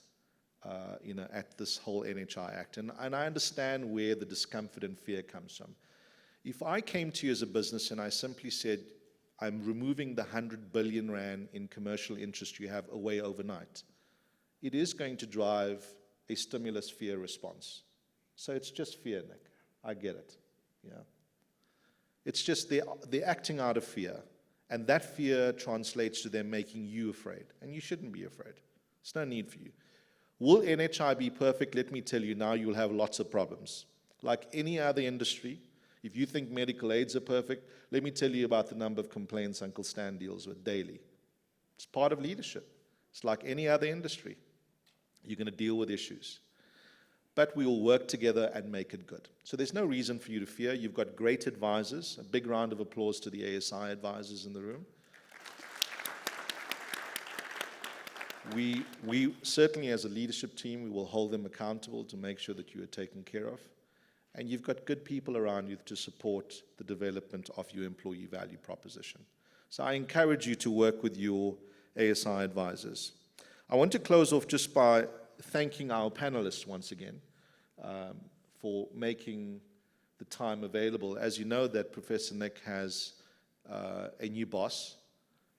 this whole NHI Act. And I understand where the discomfort and fear comes from. If I came to you as a business and I simply said, I'm removing the 100 billion rand in commercial interest you have away overnight, it is going to drive a stimulus fear response. So it's just fear, Nick. I get it. Yeah. It's just they're acting out of fear. And that fear translates to them making you afraid. And you shouldn't be afraid. There's no need for you. Will NHI be perfect? Let me tell you now, you'll have lots of problems. Like any other industry, if you think medical aids are perfect, let me tell you about the number of complaints Uncle Stan deals with daily. It's part of leadership. It's like any other industry. You're going to deal with issues. But we will work together and make it good. So there's no reason for you to fear. You've got great advisors. A big round of applause to the ASI advisors in the room. We certainly, as a leadership team, we will hold them accountable to make sure that you are taken care of. And you've got good people around you to support the development of your employee value proposition. So I encourage you to work with your ASI advisors. I want to close off just by thanking our panelists once again for making the time available. As you know, that Professor Nick has a new boss.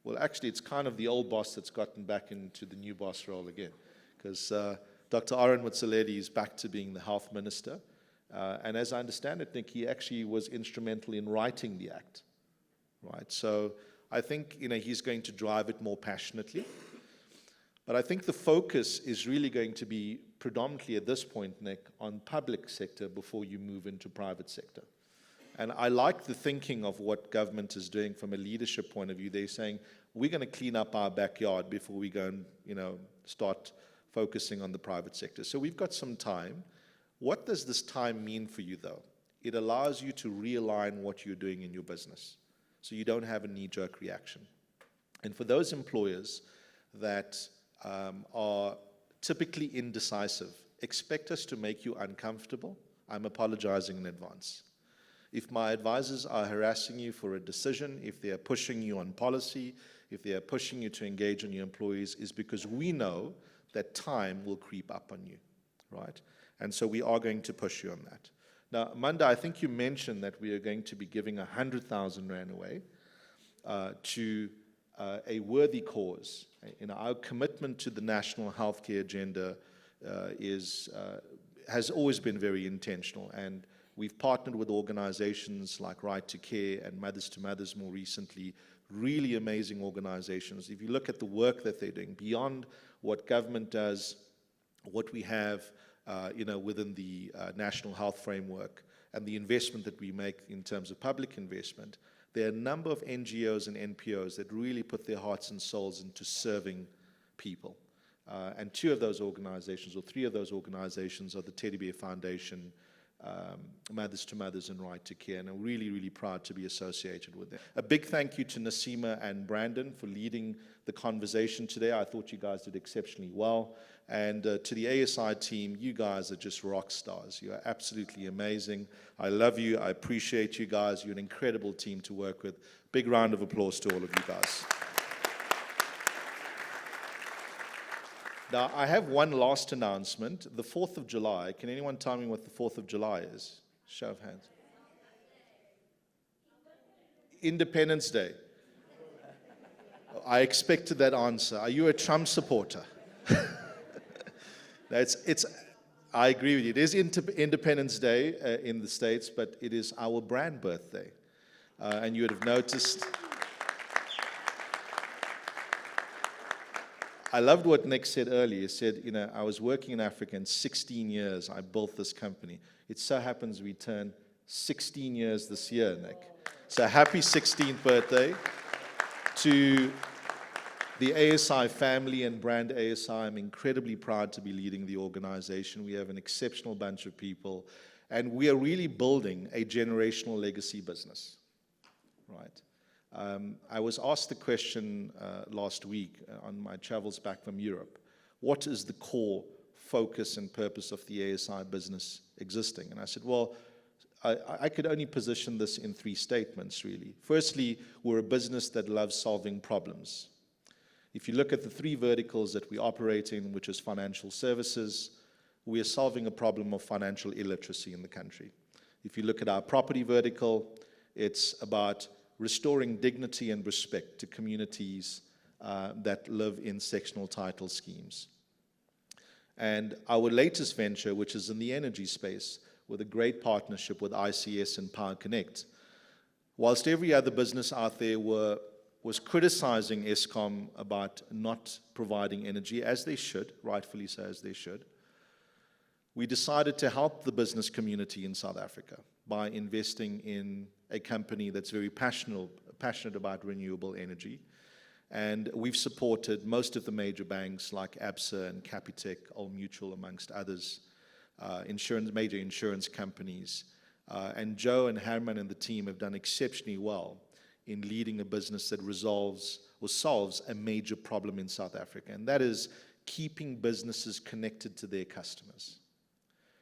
Well, actually, it's kind of the old boss that's gotten back into the new boss role again, because Dr. Arun Motsoaledi is back to being the health minister. And as I understand it, Nick, he actually was instrumental in writing the act, right? So I think, he's going to drive it more passionately. But I think the focus is really going to be predominantly at this point, Nick, on public sector before you move into private sector. And I like the thinking of what government is doing from a leadership point of view. They're saying, we're going to clean up our backyard before we go and, start focusing on the private sector. So we've got some time. What does this time mean for you, though? It allows you to realign what you're doing in your business, so you don't have a knee-jerk reaction. And for those employers that are typically indecisive, expect us to make you uncomfortable. I'm apologizing in advance. If my advisors are harassing you for a decision, if they are pushing you on policy, if they are pushing you to engage on your employees, is because we know that time will creep up on you, right? And so we are going to push you on that. Now, Manda, I think you mentioned that we are going to be giving 100,000 Rand away to a worthy cause. Our commitment to the national healthcare agenda has always been very intentional, and we've partnered with organizations like Right to Care and Mothers to Mothers more recently, really amazing organizations. If you look at the work that they're doing, beyond what government does, what we have within the National Health Framework and the investment that we make in terms of public investment, there are a number of NGOs and NPOs that really put their hearts and souls into serving people. And two of those organizations, or three of those organizations, are the Teddy Bear Foundation, Mothers to Mothers, and Right to Care, and I'm really, really proud to be associated with them. A big thank you to Naseema and Brandon for leading the conversation today. I thought you guys did exceptionally well. And to the ASI team, you guys are just rock stars. You are absolutely amazing. I love you. I appreciate you guys. You're an incredible team to work with. Big round of applause to all of you guys. Now, I have one last announcement. The 4th of July, can anyone tell me what the 4th of July is? Show of hands. Independence Day. I expected that answer. Are you a Trump supporter? No, I agree with you. It is Independence Day in the States, but it is our brand birthday. And you would have noticed... I loved what Nick said earlier. He said, I was working in Africa in 16 years. I built this company. It so happens we turn 16 years this year, Nick. So happy 16th birthday to the ASI family and brand ASI. I'm incredibly proud to be leading the organization. We have an exceptional bunch of people, and we are really building a generational legacy business, right? I was asked the question last week on my travels back from Europe, what is the core focus and purpose of the ASI business existing? And I said, well, I could only position this in 3 statements, really. Firstly, we're a business that loves solving problems. If you look at the 3 verticals that we operate in, which is financial services, we are solving a problem of financial illiteracy in the country. If you look at our property vertical, it's about restoring dignity and respect to communities that live in sectional title schemes. And our latest venture, which is in the energy space, with a great partnership with ICS and Power Connect, whilst every other business out there was criticizing Eskom about not providing energy, as they should, rightfully so, as they should, we decided to help the business community in South Africa by investing in a company that's very passionate about renewable energy. And we've supported most of the major banks like ABSA and Capitec, Old Mutual, amongst others, major insurance companies. And Joe and Herman and the team have done exceptionally well in leading a business that resolves or solves a major problem in South Africa, and that is keeping businesses connected to their customers.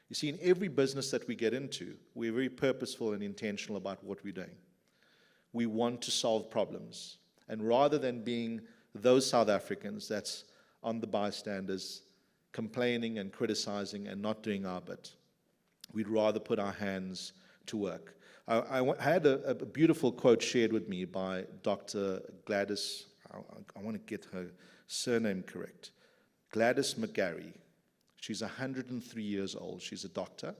You see, in every business that we get into, we're very purposeful and intentional about what we're doing. We want to solve problems, and rather than being those South Africans that's on the bystanders, complaining and criticizing and not doing our bit, we'd rather put our hands to work. I had a beautiful quote shared with me by Dr. Gladys, I want to get her surname correct, Gladys McGarry. She's 103 years old. She's a doctor.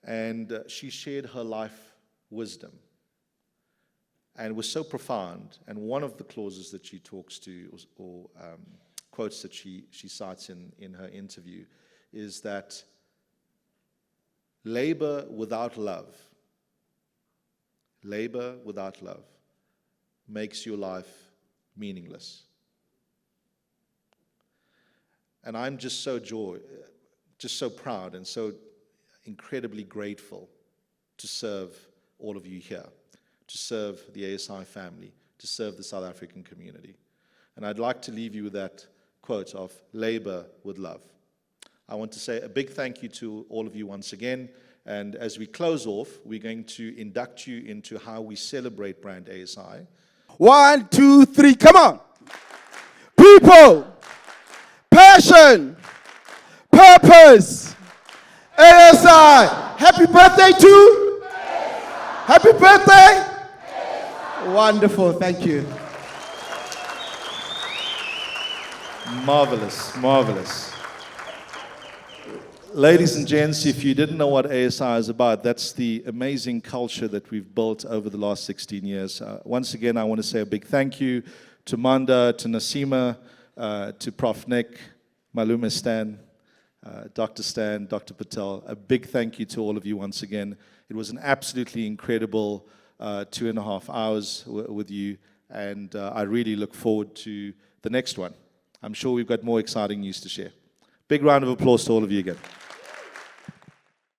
And she shared her life wisdom. And it was so profound. And one of the clauses that she talks to, or quotes that she cites in her interview, is that labor without love makes your life meaningless. And I'm just so proud and so incredibly grateful to serve all of you here, to serve the ASI family, to serve the South African community. And I'd like to leave you with that quote of labor with love. I want to say a big thank you to all of you once again. And as we close off, we're going to induct you into how we celebrate Brand ASI. 1, 2, 3, come on. People, passion, purpose, ASI. Happy birthday to? Happy birthday. Wonderful, thank you. Marvelous, marvelous. Ladies and gents, if you didn't know what ASI is about, that's the amazing culture that we've built over the last 16 years. Once again, I want to say a big thank you to Manda, to Naseema, to Prof Nick, Malume Stan, Dr. Stan, Dr. Patel. A big thank you to all of you once again. It was an absolutely incredible 2.5 hours with you, and I really look forward to the next one. I'm sure we've got more exciting news to share. Big round of applause to all of you again.